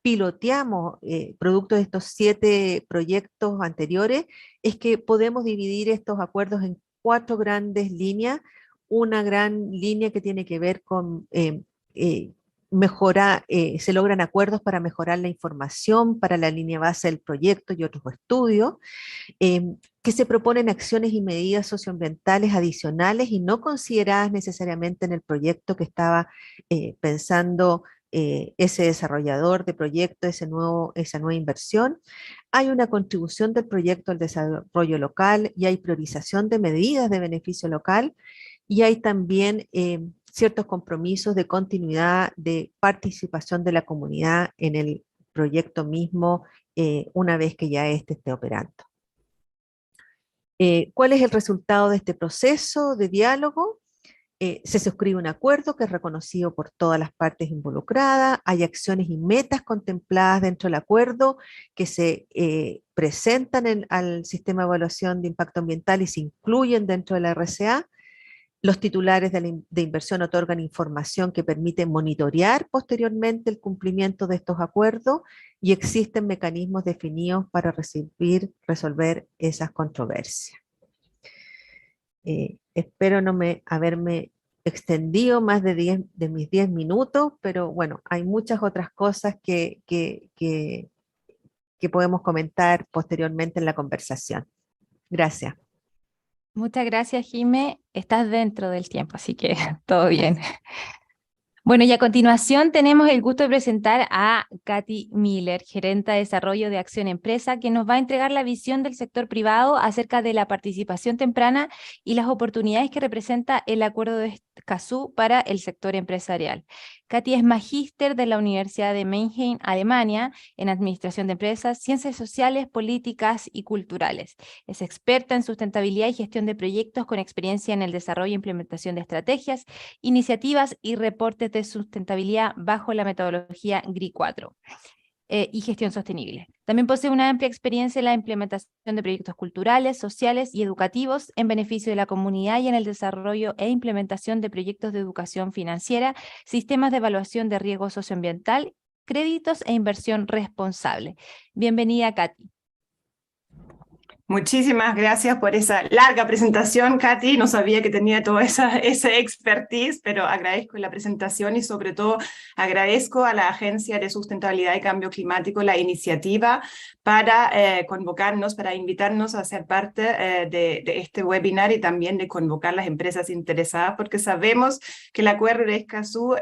piloteamos, producto de estos 7 proyectos anteriores, es que podemos dividir estos acuerdos en 4 grandes líneas. Una gran línea que tiene que ver con mejorar, se logran acuerdos para mejorar la información para la línea base del proyecto y otros estudios, que se proponen acciones y medidas socioambientales adicionales y no consideradas necesariamente en el proyecto que estaba pensando ese desarrollador de proyecto, esa nueva inversión. Hay una contribución del proyecto al desarrollo local y hay priorización de medidas de beneficio local, y hay también ciertos compromisos de continuidad, de participación de la comunidad en el proyecto mismo una vez que ya esté operando. ¿Cuál es el resultado de este proceso de diálogo? Se suscribe un acuerdo que es reconocido por todas las partes involucradas, hay acciones y metas contempladas dentro del acuerdo que se presentan al sistema de evaluación de impacto ambiental y se incluyen dentro de la RCA. Los titulares de inversión otorgan información que permite monitorear posteriormente el cumplimiento de estos acuerdos y existen mecanismos definidos para resolver esas controversias. Espero no haberme extendido más de mis 10 minutos, pero bueno, hay muchas otras cosas que podemos comentar posteriormente en la conversación. Gracias. Muchas gracias, Jime. Estás dentro del tiempo, así que todo bien. Bueno, y a continuación tenemos el gusto de presentar a Katy Miller, gerenta de Desarrollo de Acción Empresa, que nos va a entregar la visión del sector privado acerca de la participación temprana y las oportunidades que representa el acuerdo de Escazú para el sector empresarial. Katy es magíster de la Universidad de Mannheim, Alemania, en Administración de Empresas, Ciencias Sociales, Políticas y Culturales. Es experta en sustentabilidad y gestión de proyectos con experiencia en el desarrollo e implementación de estrategias, iniciativas y reportes de sustentabilidad bajo la metodología GRI 4 y gestión sostenible. También posee una amplia experiencia en la implementación de proyectos culturales, sociales y educativos en beneficio de la comunidad y en el desarrollo e implementación de proyectos de educación financiera, sistemas de evaluación de riesgo socioambiental, créditos e inversión responsable. Bienvenida, Katy. Muchísimas gracias por esa larga presentación, Katy. No sabía que tenía toda esa expertise, pero agradezco la presentación y sobre todo agradezco a la Agencia de Sustentabilidad y Cambio Climático la iniciativa para convocarnos, para invitarnos a ser parte de este webinar y también de convocar las empresas interesadas, porque sabemos que el acuerdo de Escazú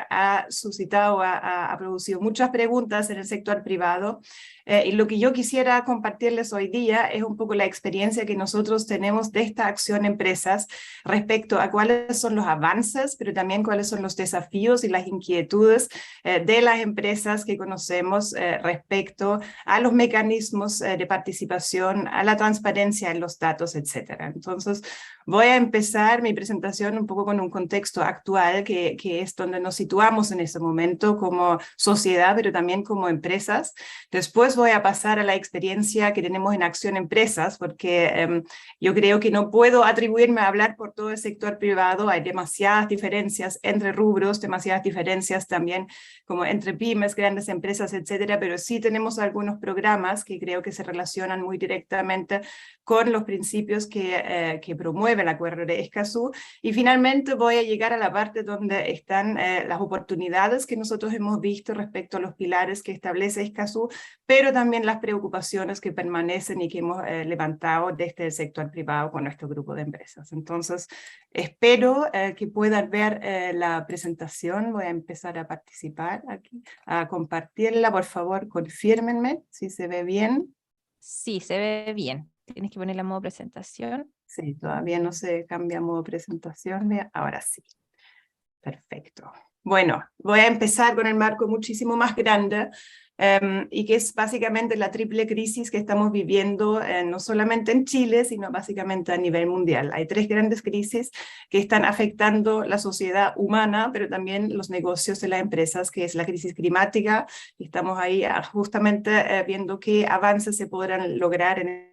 ha suscitado, ha producido muchas preguntas en el sector privado. Y lo que yo quisiera compartirles hoy día es un poco la experiencia que nosotros tenemos de esta acción empresas respecto a cuáles son los avances, pero también cuáles son los desafíos y las inquietudes de las empresas que conocemos respecto a los mecanismos de participación, a la transparencia en los datos, etc. Entonces, voy a empezar mi presentación un poco con un contexto actual que es donde nos situamos en este momento como sociedad, pero también como empresas. Después voy a pasar a la experiencia que tenemos en Acción Empresas, porque yo creo que no puedo atribuirme a hablar por todo el sector privado. Hay demasiadas diferencias entre rubros, demasiadas diferencias también como entre pymes, grandes empresas, etcétera, pero sí tenemos algunos programas que creo que se relacionan muy directamente con los principios que promueve el acuerdo de Escazú. Y finalmente voy a llegar a la parte donde están las oportunidades que nosotros hemos visto respecto a los pilares que establece Escazú, pero también las preocupaciones que permanecen y que hemos levantado desde el sector privado con nuestro grupo de empresas. Entonces, espero que puedan ver la presentación. Voy a empezar a participar aquí, a compartirla. Por favor, confírmenme si se ve bien. Sí, se ve bien. Tienes que ponerle a modo presentación. Sí, todavía no se cambia a modo presentación. Ahora sí. Perfecto. Bueno, voy a empezar con el marco muchísimo más grande y que es básicamente la triple crisis que estamos viviendo no solamente en Chile, sino básicamente a nivel mundial. Hay tres grandes crisis que están afectando la sociedad humana, pero también los negocios de las empresas, que es la crisis climática. Estamos ahí justamente viendo qué avances se podrán lograr en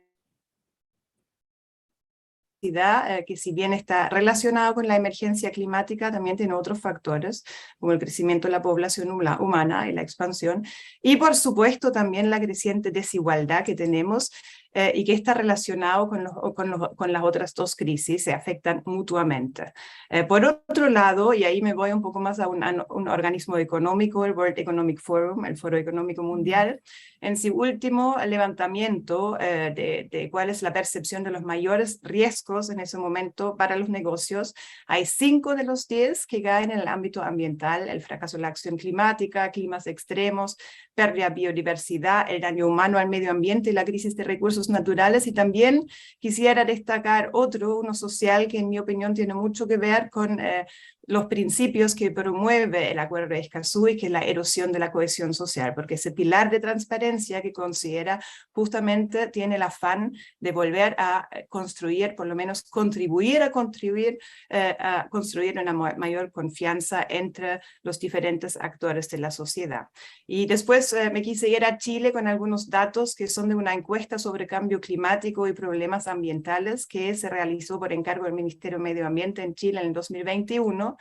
que si bien está relacionado con la emergencia climática, también tiene otros factores, como el crecimiento de la población humana y la expansión, y por supuesto también la creciente desigualdad que tenemos y que está relacionado con las otras dos crisis, se afectan mutuamente. Por otro lado, y ahí me voy un poco más a un organismo económico, el World Economic Forum, el Foro Económico Mundial, en su último levantamiento de cuál es la percepción de los mayores riesgos en ese momento para los negocios, hay 5 de los 10 que caen en el ámbito ambiental: el fracaso de la acción climática, climas extremos, pérdida de biodiversidad, el daño humano al medio ambiente y la crisis de recursos naturales. Y también quisiera destacar uno social que en mi opinión tiene mucho que ver con los principios que promueve el Acuerdo de Escazú, y que es la erosión de la cohesión social, porque ese pilar de transparencia que considera justamente tiene el afán de volver a construir, por lo menos contribuir a construir una mayor confianza entre los diferentes actores de la sociedad. Y después me quise ir a Chile con algunos datos que son de una encuesta sobre cambio climático y problemas ambientales que se realizó por encargo del Ministerio de Medio Ambiente en Chile en el 2021,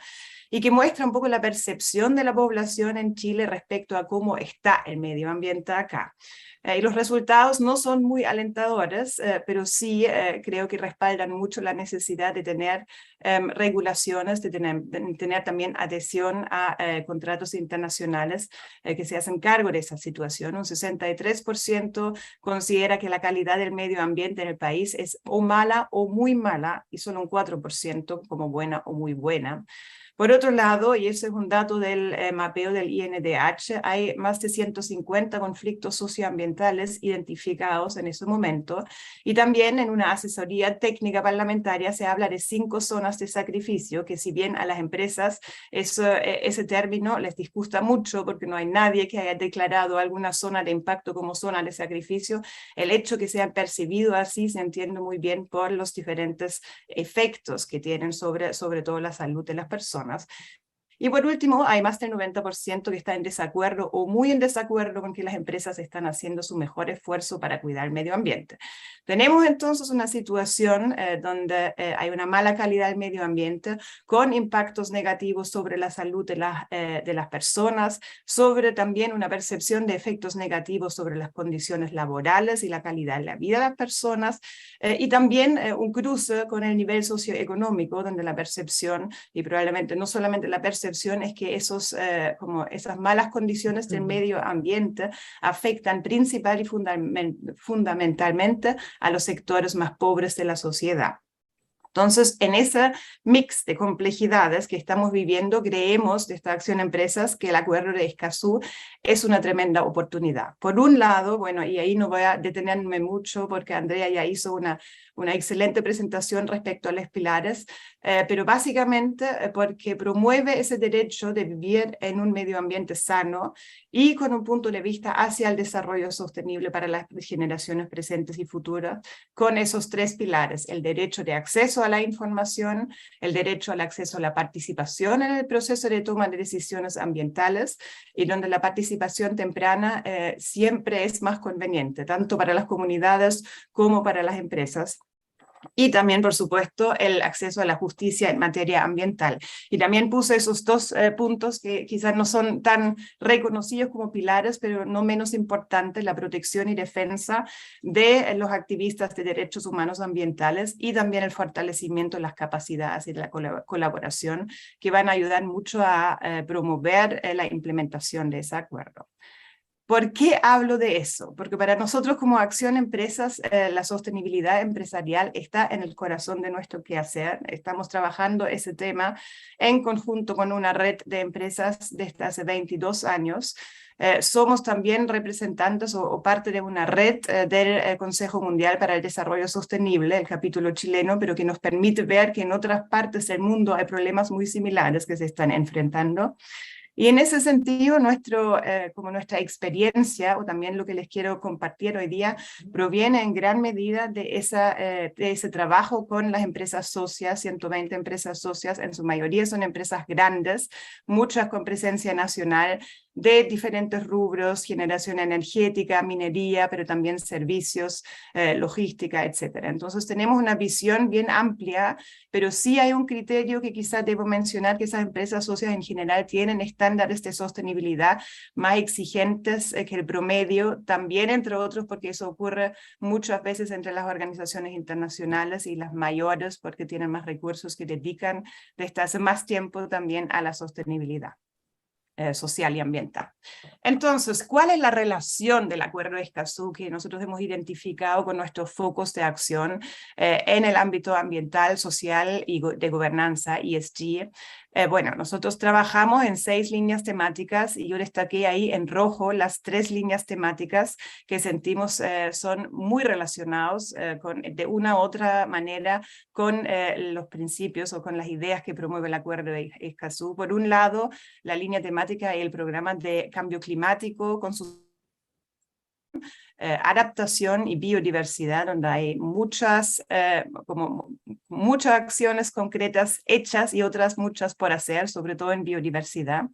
y que muestra un poco la percepción de la población en Chile respecto a cómo está el medio ambiente acá. Y los resultados no son muy alentadores, pero sí creo que respaldan mucho la necesidad de tener regulaciones, de tener también adhesión a contratos internacionales que se hacen cargo de esa situación. Un 63% considera que la calidad del medio ambiente en el país es o mala o muy mala, y solo un 4% como buena o muy buena. Por otro lado, y ese es un dato del mapeo del INDH, hay más de 150 conflictos socioambientales identificados en ese momento, y también en una asesoría técnica parlamentaria se habla de 5 zonas de sacrificio, que si bien a las empresas ese término les disgusta mucho porque no hay nadie que haya declarado alguna zona de impacto como zona de sacrificio, el hecho que sean percibido así se entiende muy bien por los diferentes efectos que tienen sobre todo la salud de las personas. Y por último, hay más del 90% que está en desacuerdo o muy en desacuerdo con que las empresas están haciendo su mejor esfuerzo para cuidar el medio ambiente. Tenemos entonces una situación donde hay una mala calidad del medio ambiente, con impactos negativos sobre la salud de las personas, sobre también una percepción de efectos negativos sobre las condiciones laborales y la calidad de la vida de las personas, y también un cruce con el nivel socioeconómico, donde la percepción, y probablemente no solamente la percepción, es que esas malas condiciones del medio ambiente afectan principal y fundamentalmente a los sectores más pobres de la sociedad. Entonces, en ese mix de complejidades que estamos viviendo, creemos de esta Acción Empresas que el Acuerdo de Escazú es una tremenda oportunidad. Por un lado, bueno, y ahí no voy a detenerme mucho porque Andrea ya hizo una excelente presentación respecto a los pilares, pero básicamente porque promueve ese derecho de vivir en un medio ambiente sano y con un punto de vista hacia el desarrollo sostenible para las generaciones presentes y futuras, con esos 3 pilares: el derecho de acceso a la información, el derecho al acceso a la participación en el proceso de toma de decisiones ambientales, y donde la participación temprana siempre es más conveniente, tanto para las comunidades como para las empresas. Y también, por supuesto, el acceso a la justicia en materia ambiental. Y también puse esos 2 puntos que quizás no son tan reconocidos como pilares, pero no menos importantes: la protección y defensa de los activistas de derechos humanos ambientales, y también el fortalecimiento de las capacidades y de la colaboración, que van a ayudar mucho a promover la implementación de ese acuerdo. ¿Por qué hablo de eso? Porque para nosotros como Acción Empresas, la sostenibilidad empresarial está en el corazón de nuestro quehacer. Estamos trabajando ese tema en conjunto con una red de empresas desde hace 22 años. Somos también representantes o parte de una red del Consejo Mundial para el Desarrollo Sostenible, el capítulo chileno, pero que nos permite ver que en otras partes del mundo hay problemas muy similares que se están enfrentando. Y en ese sentido, como nuestra experiencia, o también lo que les quiero compartir hoy día, proviene en gran medida de ese trabajo con las empresas socias, 120 empresas socias, en su mayoría son empresas grandes, muchas con presencia nacional, de diferentes rubros: generación energética, minería, pero también servicios, logística, etc. Entonces tenemos una visión bien amplia, pero sí hay un criterio que quizás debo mencionar: que esas empresas socias en general tienen estándares de sostenibilidad más exigentes que el promedio, también entre otros porque eso ocurre muchas veces entre las organizaciones internacionales y las mayores, porque tienen más recursos que dedican desde hace más tiempo también a la sostenibilidad social y ambiental. Entonces, ¿cuál es la relación del Acuerdo de Escazú que nosotros hemos identificado con nuestros focos de acción en el ámbito ambiental, social y de gobernanza, ESG? Bueno, nosotros trabajamos en 6 líneas temáticas y yo destaqué ahí en rojo las 3 líneas temáticas que sentimos son muy relacionados de una u otra manera con los principios o con las ideas que promueve el Acuerdo de Escazú. Por un lado, la línea temática y el programa de cambio climático con sus adaptación y biodiversidad, donde hay muchas acciones concretas hechas y otras muchas por hacer, sobre todo en biodiversidad.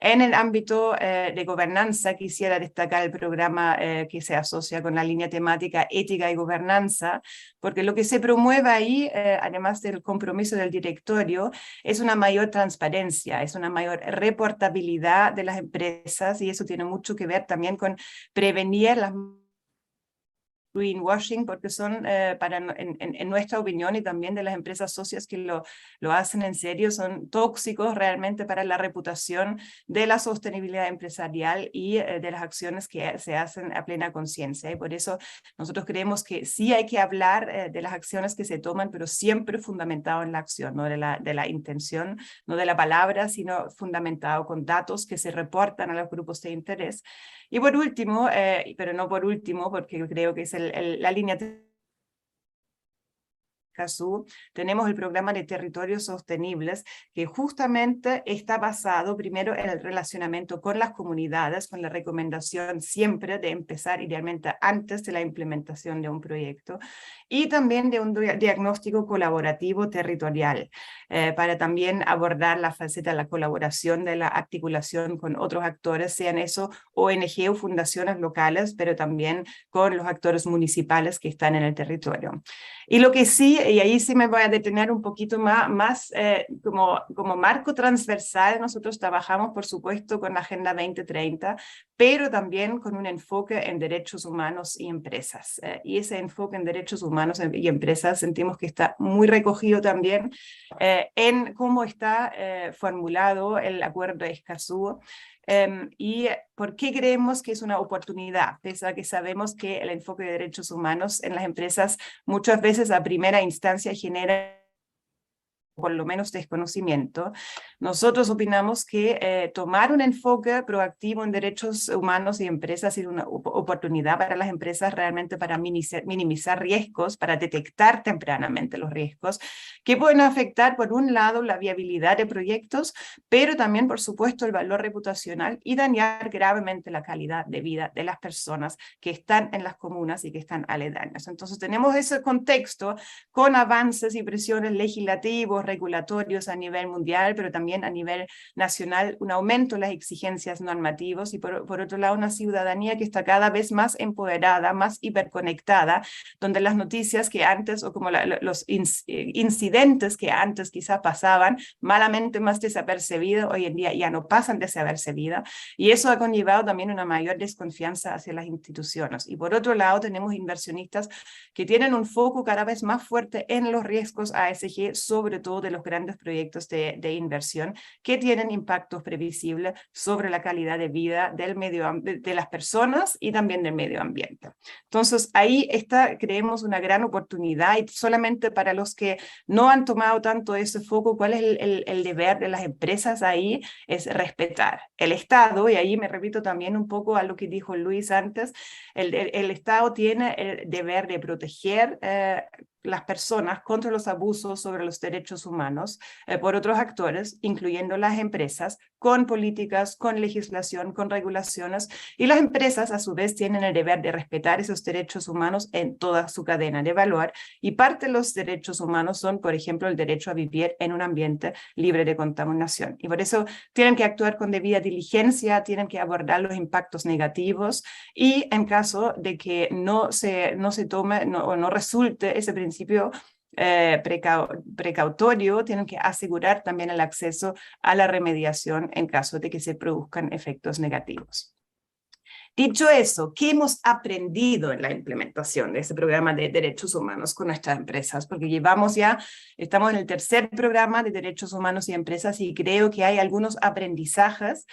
En el ámbito de gobernanza, quisiera destacar el programa que se asocia con la línea temática ética y gobernanza, porque lo que se promueve ahí, además del compromiso del directorio, es una mayor transparencia, es una mayor reportabilidad de las empresas, y eso tiene mucho que ver también con prevenir las greenwashing, porque son, en nuestra opinión y también de las empresas socias que lo hacen en serio, son tóxicos realmente para la reputación de la sostenibilidad empresarial y de las acciones que se hacen a plena conciencia. Y por eso nosotros creemos que sí hay que hablar de las acciones que se toman, pero siempre fundamentado en la acción, no de la intención, no de la palabra, sino fundamentado con datos que se reportan a los grupos de interés. Y por último, pero no por último, porque creo que es la línea Escazú, tenemos el programa de territorios sostenibles, que justamente está basado primero en el relacionamiento con las comunidades, con la recomendación siempre de empezar idealmente antes de la implementación de un proyecto, y también de un diagnóstico colaborativo territorial, para también abordar la faceta de la colaboración, de la articulación con otros actores, sean eso ONG o fundaciones locales, pero también con los actores municipales que están en el territorio. Y lo que sí, y ahí sí me voy a detener un poquito más como marco transversal, nosotros trabajamos, por supuesto, con la Agenda 2030, pero también con un enfoque en derechos humanos y empresas. Y ese enfoque en derechos humanos y empresas sentimos que está muy recogido también en cómo está formulado el Acuerdo de Escazú. ¿Y por qué creemos que es una oportunidad? Pese a que sabemos que el enfoque de derechos humanos en las empresas muchas veces a primera instancia genera por lo menos desconocimiento, nosotros opinamos que tomar un enfoque proactivo en derechos humanos y empresas es una oportunidad para las empresas realmente para minimizar riesgos, para detectar tempranamente los riesgos que pueden afectar, por un lado, la viabilidad de proyectos, pero también, por supuesto, el valor reputacional y dañar gravemente la calidad de vida de las personas que están en las comunas y que están aledañas. Entonces, tenemos ese contexto con avances y presiones legislativos, regulatorios a nivel mundial, pero también a nivel nacional, un aumento en las exigencias normativas y por otro lado una ciudadanía que está cada vez más empoderada, más hiperconectada, donde las noticias que antes, o como los incidentes que antes quizás pasaban malamente más desapercibidos, hoy en día ya no pasan desapercibidos, y eso ha conllevado también una mayor desconfianza hacia las instituciones. Y por otro lado tenemos inversionistas que tienen un foco cada vez más fuerte en los riesgos ASG, sobre todo de los grandes proyectos de inversión que tienen impactos previsibles sobre la calidad de vida de las personas y también del medio ambiente. Entonces ahí está, creemos, una gran oportunidad, y solamente para los que no han tomado tanto ese foco, ¿cuál es el deber de las empresas ahí? Es respetar el Estado, y ahí me repito también un poco a lo que dijo Luis antes, el Estado tiene el deber de proteger las personas contra los abusos sobre los derechos humanos por otros actores, incluyendo las empresas, con políticas, con legislación, con regulaciones, y las empresas a su vez tienen el deber de respetar esos derechos humanos en toda su cadena de valor, y parte de los derechos humanos son, por ejemplo, el derecho a vivir en un ambiente libre de contaminación, y por eso tienen que actuar con debida diligencia, tienen que abordar los impactos negativos, y en caso de que no se tome o no resulte ese principio precautorio, tienen que asegurar también el acceso a la remediación en caso de que se produzcan efectos negativos. Dicho eso, ¿qué hemos aprendido en la implementación de ese programa de derechos humanos con nuestras empresas? Porque estamos en el tercer programa de derechos humanos y empresas, y creo que hay algunos aprendizajes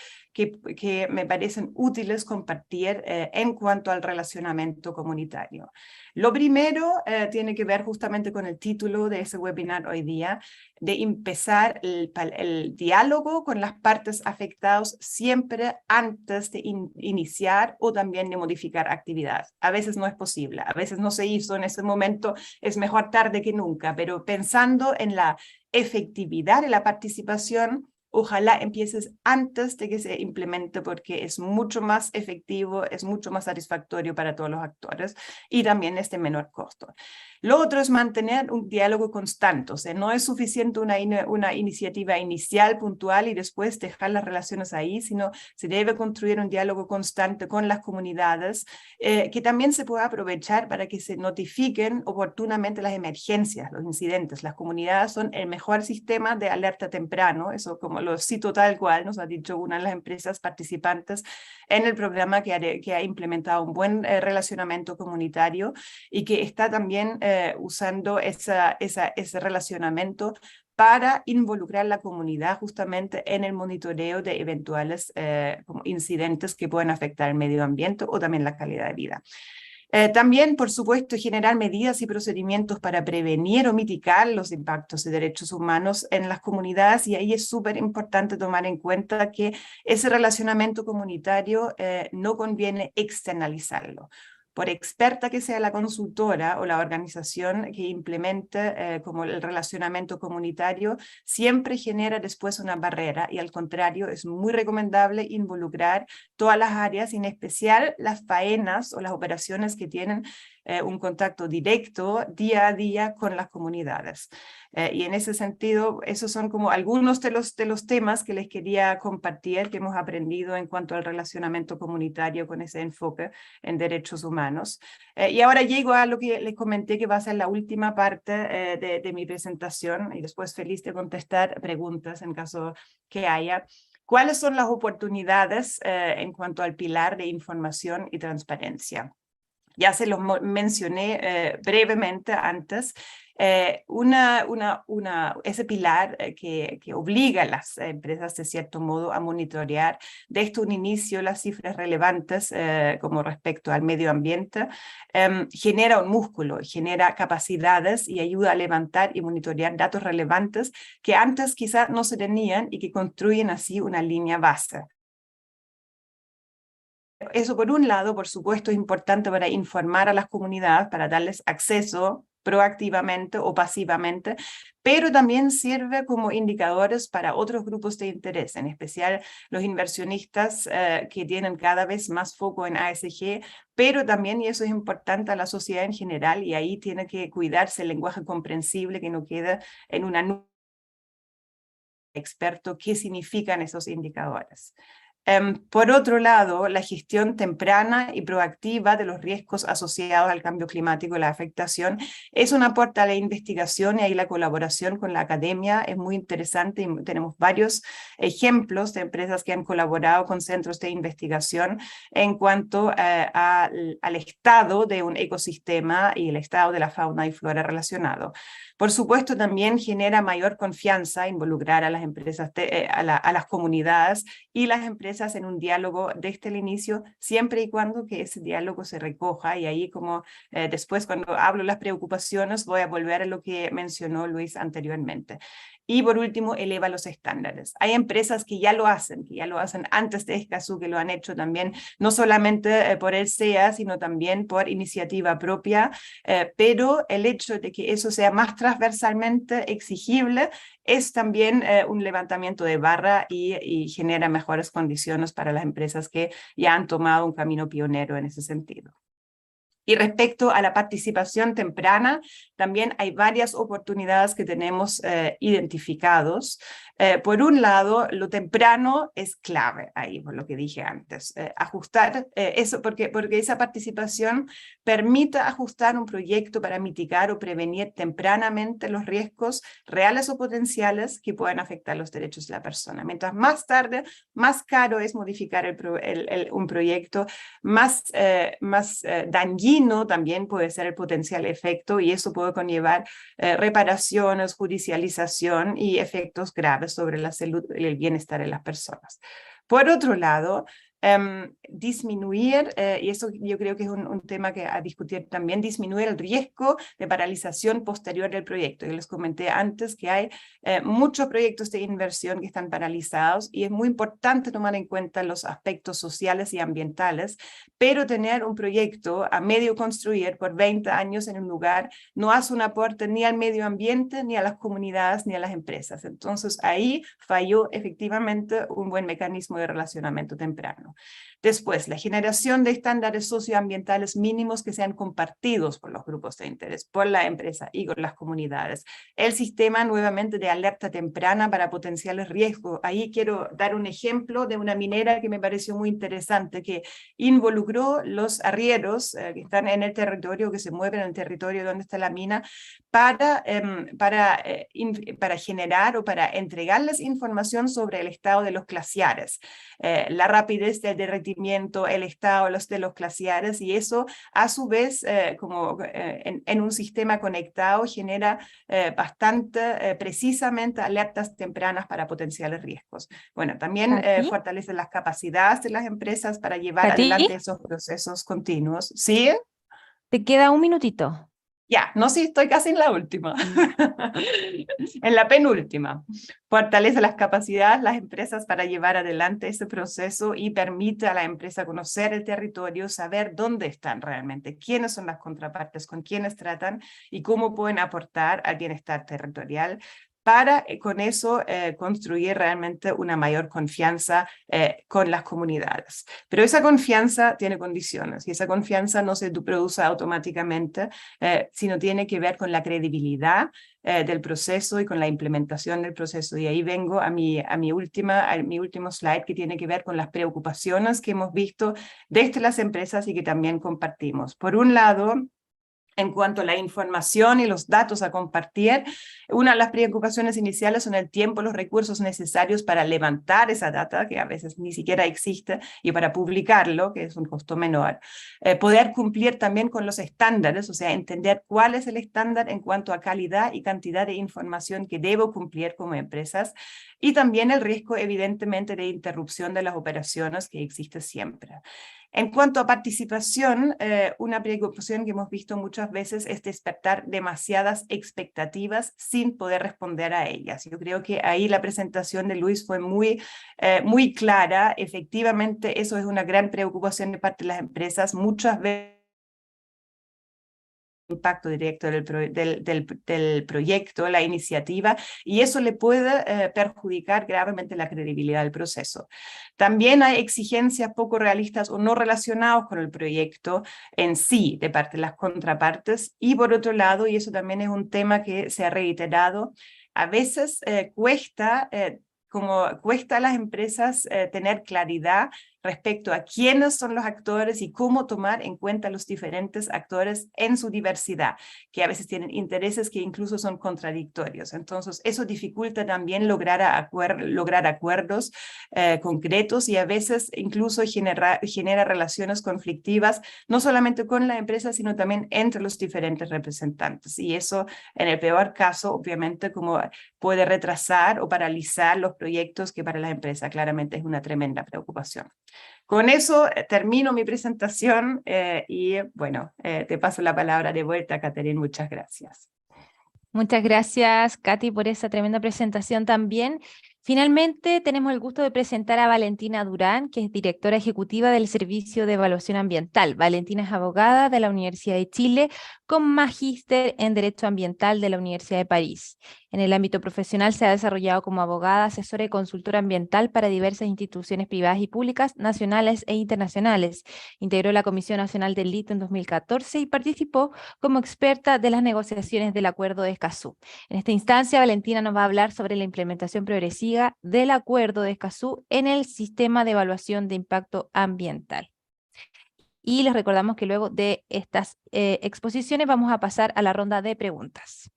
que me parecen útiles compartir en cuanto al relacionamiento comunitario. Lo primero tiene que ver justamente con el título de ese webinar hoy día, de empezar el diálogo con las partes afectadas siempre antes de iniciar o también de modificar actividades. A veces no es posible, a veces no se hizo en ese momento, es mejor tarde que nunca, pero pensando en la efectividad de la participación, ojalá empieces antes de que se implemente porque es mucho más efectivo, es mucho más satisfactorio para todos los actores y también es de menor costo. Lo otro es mantener un diálogo constante, o sea, no es suficiente una iniciativa inicial, puntual y después dejar las relaciones ahí, sino se debe construir un diálogo constante con las comunidades que también se pueda aprovechar para que se notifiquen oportunamente las emergencias, los incidentes. Las comunidades son el mejor sistema de alerta temprano, eso como lo cito tal cual, nos ha dicho una de las empresas participantes en el programa que ha implementado un buen relacionamiento comunitario y que está también usando ese relacionamiento para involucrar a la comunidad justamente en el monitoreo de eventuales como incidentes que pueden afectar el medio ambiente o también la calidad de vida. También, por supuesto, generar medidas y procedimientos para prevenir o mitigar los impactos de derechos humanos en las comunidades, y ahí es súper importante tomar en cuenta que ese relacionamiento comunitario no conviene externalizarlo. Por experta que sea la consultora o la organización que implemente como el relacionamiento comunitario, siempre genera después una barrera y al contrario es muy recomendable involucrar todas las áreas, en especial las faenas o las operaciones que tienen un contacto directo día a día con las comunidades. Y en ese sentido, esos son como algunos de los temas que les quería compartir, que hemos aprendido en cuanto al relacionamiento comunitario con ese enfoque en derechos humanos. Y ahora llego a lo que les comenté que va a ser la última parte de mi presentación y después feliz de contestar preguntas en caso que haya. ¿Cuáles son las oportunidades en cuanto al pilar de información y transparencia? Ya se los mencioné brevemente antes. Ese pilar que obliga a las empresas de cierto modo a monitorear desde un inicio las cifras relevantes como respecto al medio ambiente, genera un músculo, genera capacidades y ayuda a levantar y monitorear datos relevantes que antes quizás no se tenían y que construyen así una línea base. Eso por un lado, por supuesto, es importante para informar a las comunidades, para darles acceso proactivamente o pasivamente, pero también sirve como indicadores para otros grupos de interés, en especial los inversionistas que tienen cada vez más foco en ASG, pero también, y eso es importante, a la sociedad en general, y ahí tiene que cuidarse el lenguaje comprensible que no quede en una nube experto qué significan esos indicadores. Por otro lado, la gestión temprana y proactiva de los riesgos asociados al cambio climático y la afectación es una puerta a la investigación y ahí la colaboración con la academia es muy interesante y tenemos varios ejemplos de empresas que han colaborado con centros de investigación en cuanto al estado de un ecosistema y el estado de la fauna y flora relacionado. Por supuesto, también genera mayor confianza involucrar a las empresas, a las comunidades y las empresas en un diálogo desde el inicio, siempre y cuando que ese diálogo se recoja. Y ahí, como después cuando hablo las preocupaciones, voy a volver a lo que mencionó Luis anteriormente. Y por último, eleva los estándares. Hay empresas que ya lo hacen antes de Escazú, que lo han hecho también, no solamente por el SEA, sino también por iniciativa propia, pero el hecho de que eso sea más transversalmente exigible es también un levantamiento de barra y genera mejores condiciones para las empresas que ya han tomado un camino pionero en ese sentido. Y respecto a la participación temprana, también hay varias oportunidades que tenemos identificados. Por un lado, lo temprano es clave ahí, por lo que dije antes. Ajustar eso, porque esa participación permite ajustar un proyecto para mitigar o prevenir tempranamente los riesgos reales o potenciales que puedan afectar los derechos de la persona. Mientras más tarde, más caro es modificar un proyecto, más dañino también puede ser el potencial efecto y eso puede conllevar reparaciones, judicialización y efectos graves sobre la salud y el bienestar de las personas. Por otro lado, disminuir, y eso yo creo que es un tema que a discutir también, disminuir el riesgo de paralización posterior del proyecto. Yo les comenté antes que hay muchos proyectos de inversión que están paralizados y es muy importante tomar en cuenta los aspectos sociales y ambientales, pero tener un proyecto a medio construir por 20 años en un lugar no hace un aporte ni al medio ambiente, ni a las comunidades, ni a las empresas. Entonces ahí falló efectivamente un buen mecanismo de relacionamiento temprano. Después, la generación de estándares socioambientales mínimos que sean compartidos por los grupos de interés, por la empresa y con las comunidades. El sistema nuevamente de alerta temprana para potenciales riesgos. Ahí quiero dar un ejemplo de una minera que me pareció muy interesante, que involucró los arrieros que están en el territorio, que se mueven en el territorio donde está la mina, para generar o para entregarles información sobre el estado de los glaciares, la rapidez del derretimiento, el estado de los glaciares, y eso a su vez en un sistema conectado genera bastante precisamente alertas tempranas para potenciales riesgos. Bueno, también fortalece las capacidades de las empresas para llevar adelante esos procesos continuos. ¿Sí? Te queda un minutito. Ya, no, sí, estoy casi en la última. En la penúltima. Fortalece las capacidades las empresas para llevar adelante ese proceso y permite a la empresa conocer el territorio, saber dónde están realmente, quiénes son las contrapartes, con quiénes tratan y cómo pueden aportar al bienestar territorial, para con eso construir realmente una mayor confianza con las comunidades. Pero esa confianza tiene condiciones y esa confianza no se produce automáticamente, sino tiene que ver con la credibilidad del proceso y con la implementación del proceso. Y ahí vengo a mi último slide, que tiene que ver con las preocupaciones que hemos visto desde las empresas y que también compartimos. Por un lado, en cuanto a la información y los datos a compartir, una de las preocupaciones iniciales son el tiempo, los recursos necesarios para levantar esa data, que a veces ni siquiera existe, y para publicarlo, que es un costo menor. Poder cumplir también con los estándares, o sea, entender cuál es el estándar en cuanto a calidad y cantidad de información que debo cumplir como empresas, y también el riesgo, evidentemente, de interrupción de las operaciones que existe siempre. En cuanto a participación, una preocupación que hemos visto muchas veces es despertar demasiadas expectativas sin poder responder a ellas. Yo creo que ahí la presentación de Luis fue muy clara. Efectivamente, eso es una gran preocupación de parte de las empresas. Muchas veces impacto directo del proyecto, la iniciativa, y eso le puede perjudicar gravemente la credibilidad del proceso. También hay exigencias poco realistas o no relacionadas con el proyecto en sí de parte de las contrapartes, y por otro lado, y eso también es un tema que se ha reiterado, a veces cuesta a las empresas tener claridad respecto a quiénes son los actores y cómo tomar en cuenta los diferentes actores en su diversidad, que a veces tienen intereses que incluso son contradictorios. Entonces, eso dificulta también lograr acuerdos concretos, y a veces incluso genera relaciones conflictivas, no solamente con la empresa, sino también entre los diferentes representantes. Y eso, en el peor caso, obviamente, como puede retrasar o paralizar los proyectos, que para la empresa claramente es una tremenda preocupación. Con eso termino mi presentación y bueno, te paso la palabra de vuelta, Catherine. Muchas gracias. Muchas gracias, Katy, por esa tremenda presentación también. Finalmente, tenemos el gusto de presentar a Valentina Durán, que es directora ejecutiva del Servicio de Evaluación Ambiental. Valentina es abogada de la Universidad de Chile, con magíster en Derecho Ambiental de la Universidad de París. En el ámbito profesional se ha desarrollado como abogada, asesora y consultora ambiental para diversas instituciones privadas y públicas, nacionales e internacionales. Integró la Comisión Nacional del Litio en 2014 y participó como experta de las negociaciones del Acuerdo de Escazú. En esta instancia, Valentina nos va a hablar sobre la implementación progresiva del Acuerdo de Escazú en el sistema de evaluación de impacto ambiental. Y les recordamos que luego de estas exposiciones vamos a pasar a la ronda de preguntas.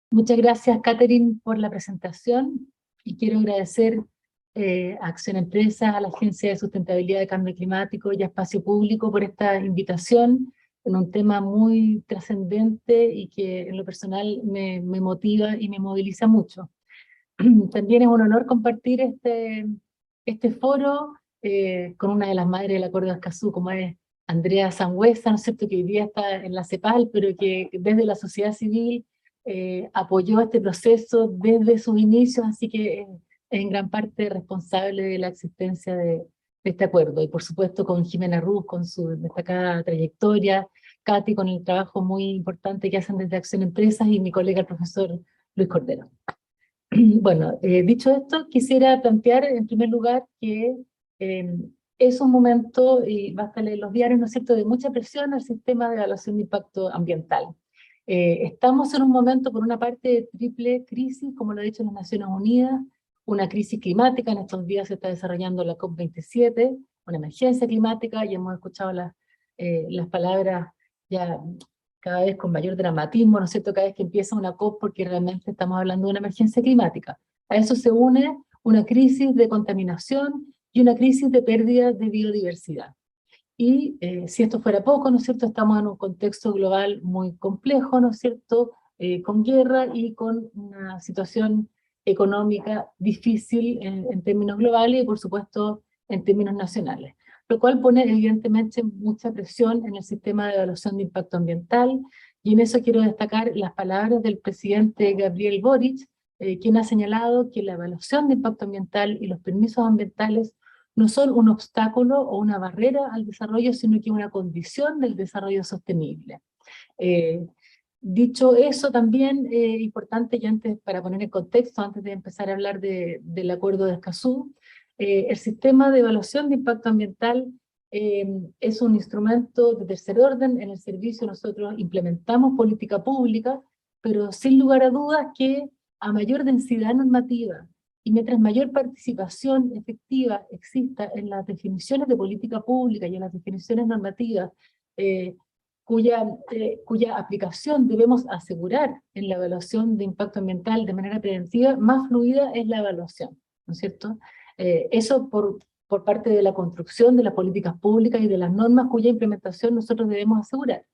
Muchas gracias, Catherine, por la presentación, y quiero agradecer a Acción Empresa, a la Agencia de Sustentabilidad de Cambio Climático y a Espacio Público por esta invitación en un tema muy trascendente y que en lo personal me motiva y me moviliza mucho. También es un honor compartir este foro con una de las madres del Acuerdo de Escazú, como es Andrea Sangüesa, ¿no es cierto?, que hoy día está en la CEPAL, pero que desde la sociedad civil apoyó este proceso desde sus inicios, así que es en gran parte responsable de la existencia de este acuerdo. Y por supuesto con Jimena Ruz, con su destacada trayectoria, Katy con el trabajo muy importante que hacen desde Acción Empresas, y mi colega el profesor Luis Cordero. Bueno, dicho esto, quisiera plantear en primer lugar que es un momento, y basta leer los diarios, ¿no es cierto?, de mucha presión al sistema de evaluación de impacto ambiental. Estamos en un momento, por una parte, de triple crisis, como lo ha dicho las Naciones Unidas, una crisis climática. En estos días se está desarrollando la COP27, una emergencia climática, y hemos escuchado las palabras ya cada vez con mayor dramatismo, ¿no es cierto?, cada vez que empieza una COP, porque realmente estamos hablando de una emergencia climática. A eso se une una crisis de contaminación y una crisis de pérdida de biodiversidad. Y si esto fuera poco, ¿no es cierto?, estamos en un contexto global muy complejo, ¿no es cierto?, con guerra y con una situación económica difícil en términos globales y por supuesto en términos nacionales, lo cual pone evidentemente mucha presión en el sistema de evaluación de impacto ambiental, y en eso quiero destacar las palabras del presidente Gabriel Boric, quien ha señalado que la evaluación de impacto ambiental y los permisos ambientales no son un obstáculo o una barrera al desarrollo, sino que una condición del desarrollo sostenible. Dicho eso, también importante, y antes, para poner en contexto, antes de empezar a hablar del Acuerdo de Escazú, el sistema de evaluación de impacto ambiental es un instrumento de tercer orden. En el servicio nosotros implementamos política pública, pero sin lugar a dudas que a mayor densidad normativa, y mientras mayor participación efectiva exista en las definiciones de política pública y en las definiciones normativas, cuya aplicación debemos asegurar en la evaluación de impacto ambiental de manera preventiva, más fluida es la evaluación, ¿no es cierto? Eso por parte de la construcción de las políticas públicas y de las normas cuya implementación nosotros debemos asegurar.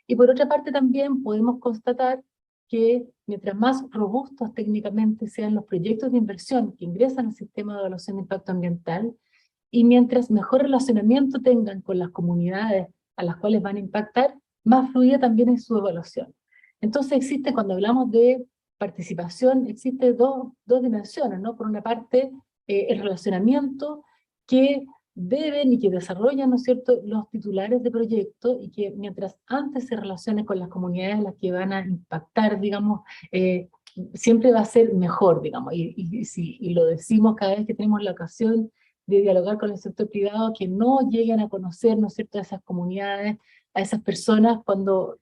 Y por otra parte también podemos constatar que mientras más robustos técnicamente sean los proyectos de inversión que ingresan al sistema de evaluación de impacto ambiental, y mientras mejor relacionamiento tengan con las comunidades a las cuales van a impactar, más fluida también es su evaluación. Entonces existe, cuando hablamos de participación, existe dos dimensiones, ¿no? Por una parte, el relacionamiento que deben y que desarrollan, ¿no es cierto?, los titulares de proyecto, y que mientras antes se relacionen con las comunidades a las que van a impactar, digamos, siempre va a ser mejor, digamos, y lo decimos cada vez que tenemos la ocasión de dialogar con el sector privado, que no lleguen a conocer, ¿no es cierto?, a esas comunidades, a esas personas cuando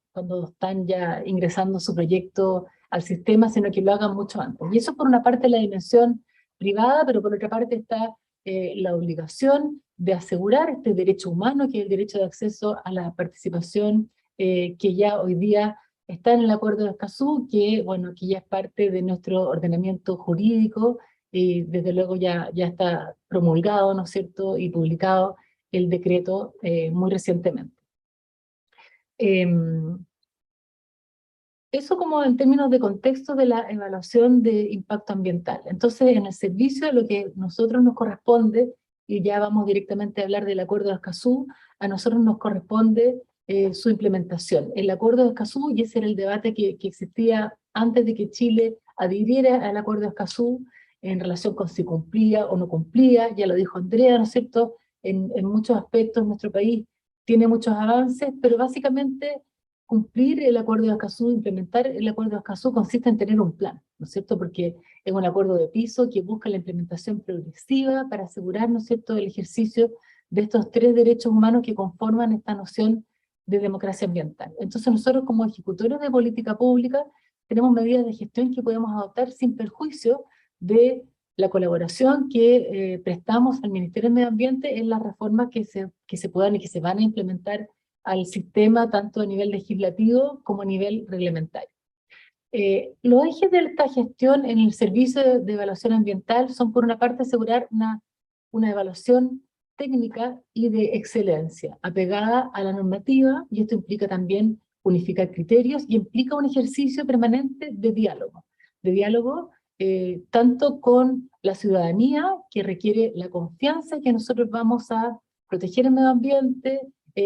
están ya ingresando su proyecto al sistema, sino que lo hagan mucho antes. Y eso por una parte la dimensión privada, pero por otra parte está la obligación de asegurar este derecho humano, que es el derecho de acceso a la participación, que ya hoy día está en el Acuerdo de Escazú, que, bueno, que ya es parte de nuestro ordenamiento jurídico, y desde luego ya está promulgado, ¿no es cierto?, y publicado el decreto muy recientemente. Eso como en términos de contexto de la evaluación de impacto ambiental. Entonces, en el servicio, lo que a nosotros nos corresponde, y ya vamos directamente a hablar del Acuerdo de Escazú, a nosotros nos corresponde su implementación. El Acuerdo de Escazú, y ese era el debate que existía antes de que Chile adhiriera al Acuerdo de Escazú, en relación con si cumplía o no cumplía, ya lo dijo Andrea, ¿no es cierto?, en muchos aspectos nuestro país tiene muchos avances, pero básicamente cumplir el Acuerdo de Escazú, implementar el Acuerdo de Escazú consiste en tener un plan, ¿no es cierto?, porque es un acuerdo de piso que busca la implementación progresiva para asegurar, ¿no es cierto?, el ejercicio de estos tres derechos humanos que conforman esta noción de democracia ambiental. Entonces nosotros como ejecutores de política pública tenemos medidas de gestión que podemos adoptar sin perjuicio de la colaboración que prestamos al Ministerio de Medio Ambiente en las reformas que se puedan y que se van a implementar al sistema, tanto a nivel legislativo como a nivel reglamentario. Los ejes de esta gestión en el servicio de evaluación ambiental son, por una parte, asegurar una evaluación técnica y de excelencia, apegada a la normativa, y esto implica también unificar criterios, y implica un ejercicio permanente de diálogo tanto con la ciudadanía, que requiere la confianza que nosotros vamos a proteger el medio ambiente,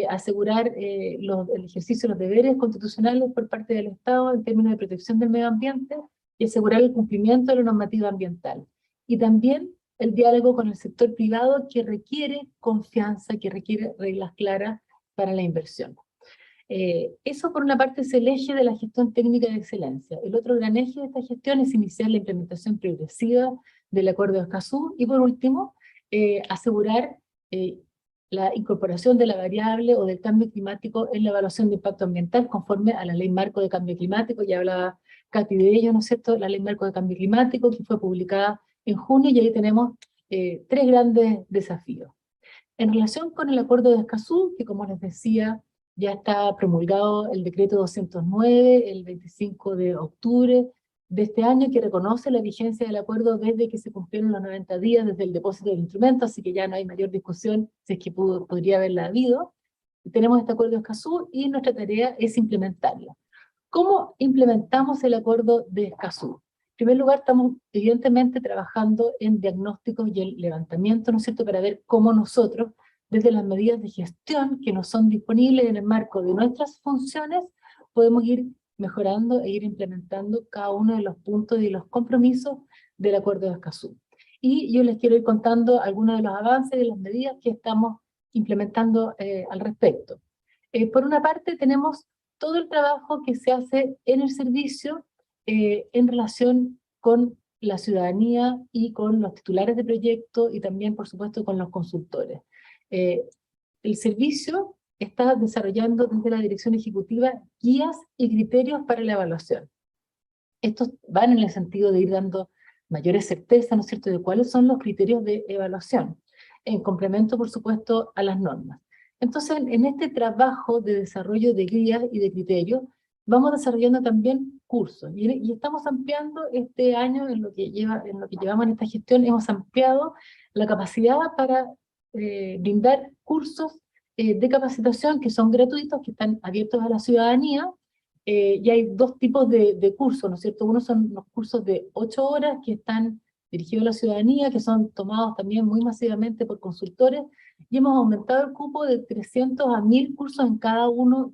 asegurar el ejercicio de los deberes constitucionales por parte del Estado en términos de protección del medio ambiente y asegurar el cumplimiento de la normativa ambiental. Y también el diálogo con el sector privado, que requiere confianza, que requiere reglas claras para la inversión. Eso por una parte es el eje de la gestión técnica de excelencia. El otro gran eje de esta gestión es iniciar la implementación progresiva del Acuerdo de Escazú y por último, asegurar la incorporación de la variable o del cambio climático en la evaluación de impacto ambiental conforme a la Ley Marco de Cambio Climático. Ya hablaba Katy de ello, ¿no es cierto? La Ley Marco de Cambio Climático, que fue publicada en junio, y ahí tenemos tres grandes desafíos. En relación con el Acuerdo de Escazú, que como les decía, ya está promulgado el decreto 209 el 25 de octubre de este año, que reconoce la vigencia del acuerdo desde que se cumplieron los 90 días desde el depósito del instrumento, así que ya no hay mayor discusión si es que podría haberla habido. Tenemos este Acuerdo de Escazú y nuestra tarea es implementarlo. ¿Cómo implementamos el Acuerdo de Escazú? En primer lugar, estamos evidentemente trabajando en diagnósticos y el levantamiento, ¿no es cierto?, para ver cómo nosotros, desde las medidas de gestión que nos son disponibles en el marco de nuestras funciones, podemos ir mejorando e ir implementando cada uno de los puntos y los compromisos del Acuerdo de Escazú. Y yo les quiero ir contando algunos de los avances y las medidas que estamos implementando al respecto. Por una parte, tenemos todo el trabajo que se hace en el servicio en relación con la ciudadanía y con los titulares de proyecto y también, por supuesto, con los consultores. El servicio está desarrollando desde la dirección ejecutiva guías y criterios para la evaluación. Estos van en el sentido de ir dando mayores certezas, ¿no es cierto?, de cuáles son los criterios de evaluación, en complemento, por supuesto, a las normas. Entonces, en este trabajo de desarrollo de guías y de criterios, vamos desarrollando también cursos, y estamos ampliando este año, en lo que llevamos en esta gestión, hemos ampliado la capacidad para brindar cursos de capacitación que son gratuitos, que están abiertos a la ciudadanía, y hay dos tipos de cursos, ¿no es cierto? Uno son los cursos de 8 horas que están dirigidos a la ciudadanía, que son tomados también muy masivamente por consultores, y hemos aumentado el cupo de 300 a 1000 cursos en cada uno,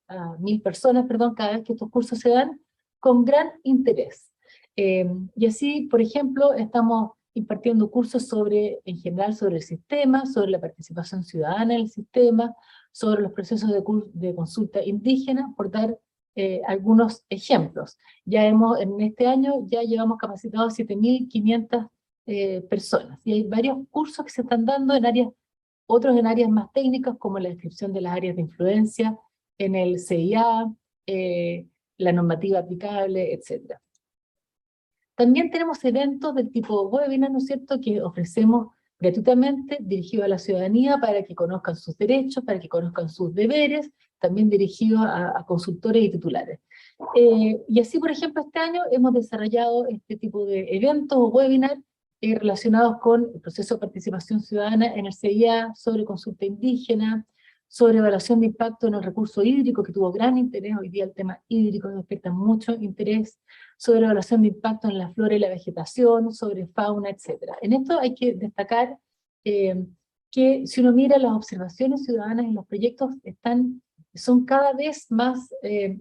a 1000 personas, perdón, cada vez que estos cursos se dan, con gran interés. Y así, por ejemplo, estamos impartiendo cursos en general sobre el sistema, sobre la participación ciudadana en el sistema, sobre los procesos de consulta indígena, por dar algunos ejemplos. En este año ya llevamos capacitados 7500 personas, y hay varios cursos que se están dando otros en áreas más técnicas, como la descripción de las áreas de influencia, en el CIA, la normativa aplicable, etc. También tenemos eventos del tipo webinar, ¿no es cierto?, que ofrecemos gratuitamente, dirigidos a la ciudadanía para que conozcan sus derechos, para que conozcan sus deberes, también dirigidos a consultores y titulares. Y así, por ejemplo, este año hemos desarrollado este tipo de eventos o webinars relacionados con el proceso de participación ciudadana en el CIA, sobre consulta indígena, sobre evaluación de impacto en el recurso hídrico, que tuvo gran interés. Hoy día el tema hídrico despierta mucho interés, sobre evaluación de impacto en la flora y la vegetación, sobre fauna, etc. En esto hay que destacar que si uno mira las observaciones ciudadanas en los proyectos, son cada vez más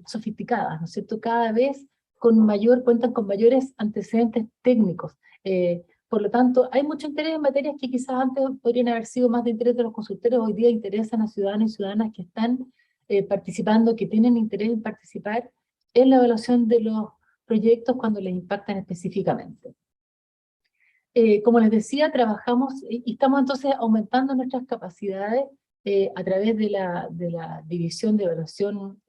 sofisticadas, ¿no es cierto? Cada vez cuentan con mayores antecedentes técnicos. Por lo tanto, hay mucho interés en materias que quizás antes podrían haber sido más de interés de los consultores, hoy día interesan a ciudadanos y ciudadanas que están participando, que tienen interés en participar en la evaluación de los proyectos cuando les impactan específicamente. Como les decía, trabajamos y estamos entonces aumentando nuestras capacidades a través de la División de Evaluación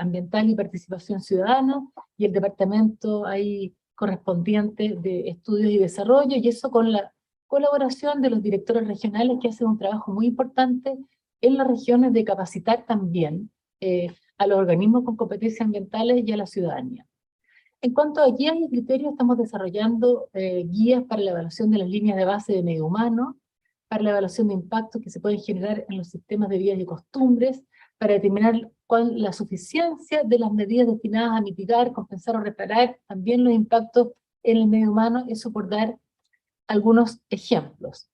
Ambiental y Participación Ciudadana, y el departamento ahí correspondiente de Estudios y Desarrollo, y eso con la colaboración de los directores regionales, que hacen un trabajo muy importante en las regiones de capacitar también a los organismos con competencias ambientales y a la ciudadanía. En cuanto a guías y criterios, estamos desarrollando guías para la evaluación de las líneas de base de medio humano, para la evaluación de impactos que se pueden generar en los sistemas de vías y costumbres, para determinar la suficiencia de las medidas destinadas a mitigar, compensar o reparar también los impactos en el medio humano, eso por dar algunos ejemplos.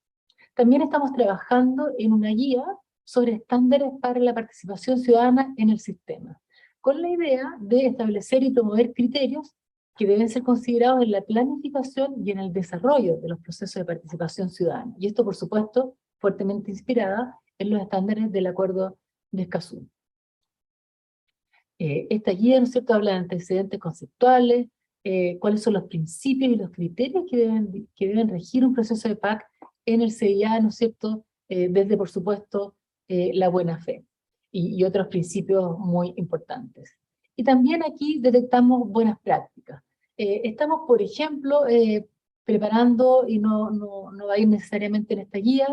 También estamos trabajando en una guía sobre estándares para la participación ciudadana en el sistema, con la idea de establecer y promover criterios que deben ser considerados en la planificación y en el desarrollo de los procesos de participación ciudadana. Y esto, por supuesto, fuertemente inspirada en los estándares del Acuerdo de Escazú. Esta guía, ¿no es cierto?, habla de antecedentes conceptuales, cuáles son los principios y los criterios que deben regir un proceso de PAC en el CIA, ¿no es cierto?, desde, por supuesto, la buena fe y otros principios muy importantes. Y también aquí detectamos buenas prácticas. Estamos, por ejemplo, preparando, y no va a ir necesariamente en esta guía,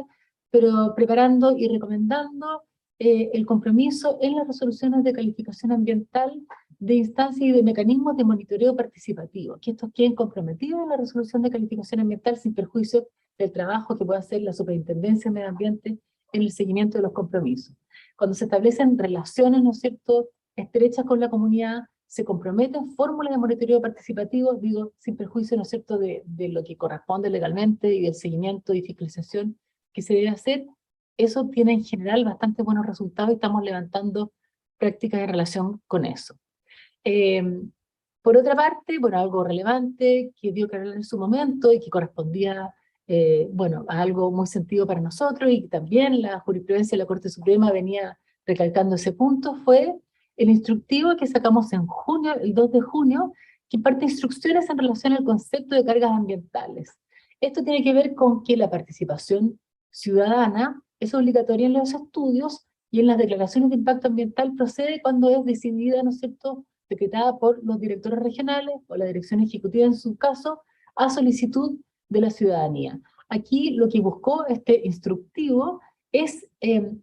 pero preparando y recomendando el compromiso en las resoluciones de calificación ambiental de instancias y de mecanismos de monitoreo participativo, que estos queden comprometidos en la resolución de calificación ambiental sin perjuicio del trabajo que pueda hacer la Superintendencia de Medio Ambiente en el seguimiento de los compromisos. Cuando se establecen relaciones, ¿no es cierto?, estrechas con la comunidad, se comprometen fórmulas de monitoreo participativo, digo, sin perjuicio, ¿no es cierto?, de lo que corresponde legalmente y del seguimiento y fiscalización que se debe hacer. Eso tiene en general bastante buenos resultados y estamos levantando prácticas en relación con eso. Por otra parte, bueno, algo relevante que dio Carol en su momento y que correspondía bueno, a algo muy sentido para nosotros, y también la jurisprudencia de la Corte Suprema venía recalcando ese punto, fue el instructivo que sacamos en junio, el 2 de junio, que imparte instrucciones en relación al concepto de cargas ambientales. Esto tiene que ver con que la participación ciudadana es obligatoria en los estudios y en las declaraciones de impacto ambiental procede cuando es decidida, ¿no es cierto?, decretada por los directores regionales o la dirección ejecutiva en su caso, a solicitud de la ciudadanía. Aquí lo que buscó este instructivo es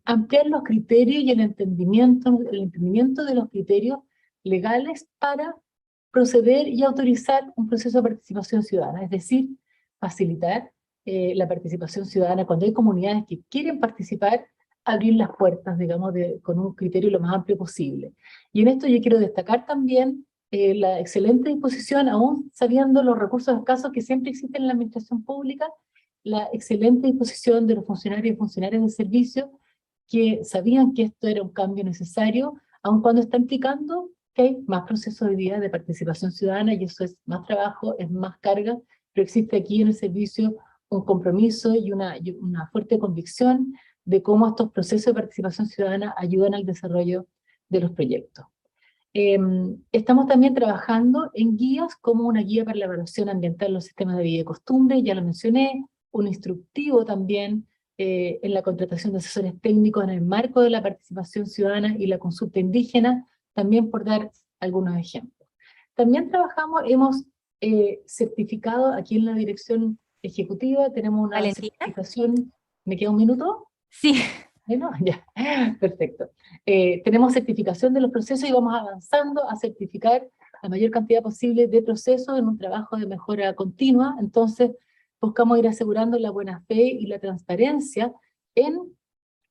ampliar los criterios y el entendimiento de los criterios legales para proceder y autorizar un proceso de participación ciudadana, es decir, facilitar la participación ciudadana cuando hay comunidades que quieren participar, abrir las puertas, digamos, con un criterio lo más amplio posible. Y en esto yo quiero destacar también la excelente disposición, aún sabiendo los recursos escasos que siempre existen en la administración pública, la excelente disposición de los funcionarios y funcionarias del servicio que sabían que esto era un cambio necesario, aun cuando está implicando que hay más procesos hoy día de participación ciudadana, y eso es más trabajo, es más carga, pero existe aquí en el servicio un compromiso y una fuerte convicción de cómo estos procesos de participación ciudadana ayudan al desarrollo de los proyectos. Estamos también trabajando en guías como una guía para la evaluación ambiental en los sistemas de vida y costumbre, ya lo mencioné, un instructivo también en la contratación de asesores técnicos en el marco de la participación ciudadana y la consulta indígena, también por dar algunos ejemplos. También trabajamos, hemos certificado aquí en la dirección ejecutiva, tenemos una Valentina. certificación, ¿me queda un minuto? Sí. No, ya, perfecto. Tenemos certificación de los procesos y vamos avanzando a certificar la mayor cantidad posible de procesos en un trabajo de mejora continua. Entonces, buscamos ir asegurando la buena fe y la transparencia en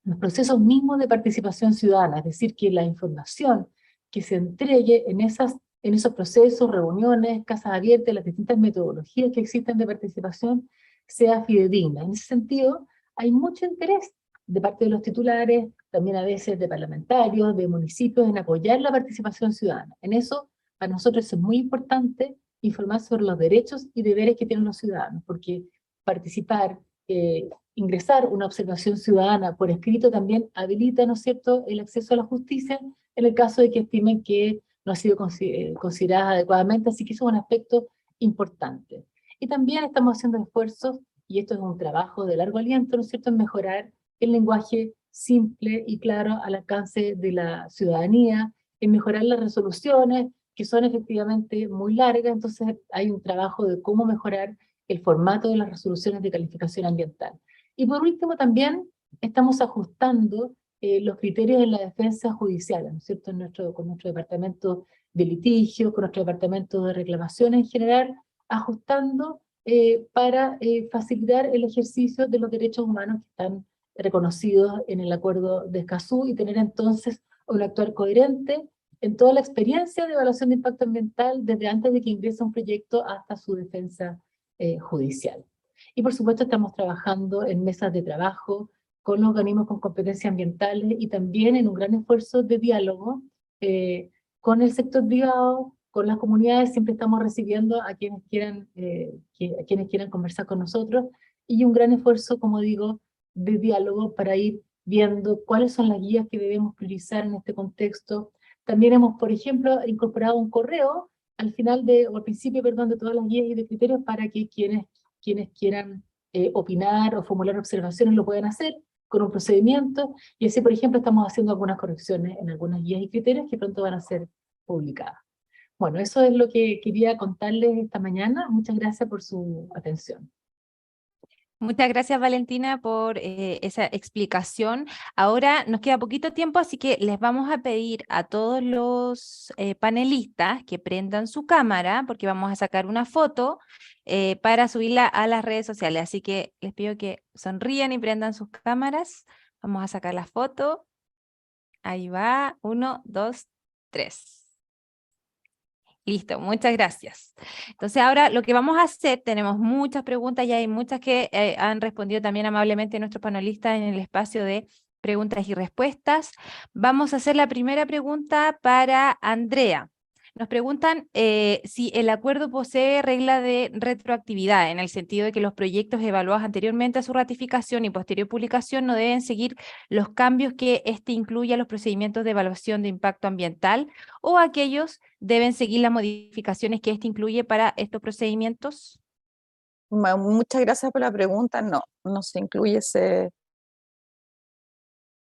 los procesos mismos de participación ciudadana, es decir, que la información que se entregue en esos procesos, reuniones, casas abiertas, las distintas metodologías que existen de participación, sea fidedigna. En ese sentido, hay mucho interés de parte de los titulares, también a veces de parlamentarios, de municipios, en apoyar la participación ciudadana. En eso, para nosotros es muy importante informar sobre los derechos y deberes que tienen los ciudadanos, porque participar, ingresar una observación ciudadana por escrito también habilita, ¿no es cierto?, el acceso a la justicia en el caso de que estimen que no ha sido considerada adecuadamente, así que eso es un aspecto importante. Y también estamos haciendo esfuerzos, y esto es un trabajo de largo aliento, ¿no es cierto?, en mejorar el lenguaje simple y claro al alcance de la ciudadanía, en mejorar las resoluciones, que son efectivamente muy largas, entonces hay un trabajo de cómo mejorar el formato de las resoluciones de calificación ambiental. Y por último también estamos ajustando los criterios en la defensa judicial, ¿no es cierto?, con nuestro departamento de litigio, con nuestro departamento de reclamaciones en general, ajustando para facilitar el ejercicio de los derechos humanos que están reconocidos en el Acuerdo de Escazú y tener entonces un actuar coherente en toda la experiencia de evaluación de impacto ambiental, desde antes de que ingrese un proyecto hasta su defensa judicial. Y por supuesto estamos trabajando en mesas de trabajo con los organismos con competencias ambientales y también en un gran esfuerzo de diálogo con el sector privado, con las comunidades. Siempre estamos recibiendo a quienes quieran conversar con nosotros, y un gran esfuerzo, como digo, de diálogo para ir viendo cuáles son las guías que debemos priorizar en este contexto. También hemos, por ejemplo, incorporado un correo al final o al principio, perdón, de todas las guías y de criterios para que quienes quieran opinar o formular observaciones lo puedan hacer con un procedimiento, y así, por ejemplo, estamos haciendo algunas correcciones en algunas guías y criterios que pronto van a ser publicadas. Bueno, eso es lo que quería contarles esta mañana. Muchas gracias por su atención. Muchas gracias, Valentina, por esa explicación. Ahora nos queda poquito tiempo, así que les vamos a pedir a todos los panelistas que prendan su cámara, porque vamos a sacar una foto para subirla a las redes sociales. Así que les pido que sonrían y prendan sus cámaras. Vamos a sacar la foto. Ahí va. 1, 2, 3. Listo, muchas gracias. Entonces ahora lo que vamos a hacer, tenemos muchas preguntas y hay muchas que han respondido también amablemente nuestros panelistas en el espacio de preguntas y respuestas. Vamos a hacer la primera pregunta para Andrea. Nos preguntan si el acuerdo posee regla de retroactividad, en el sentido de que los proyectos evaluados anteriormente a su ratificación y posterior publicación no deben seguir los cambios que éste incluye a los procedimientos de evaluación de impacto ambiental, o aquellos deben seguir las modificaciones que éste incluye para estos procedimientos. Muchas gracias por la pregunta. No se incluye ese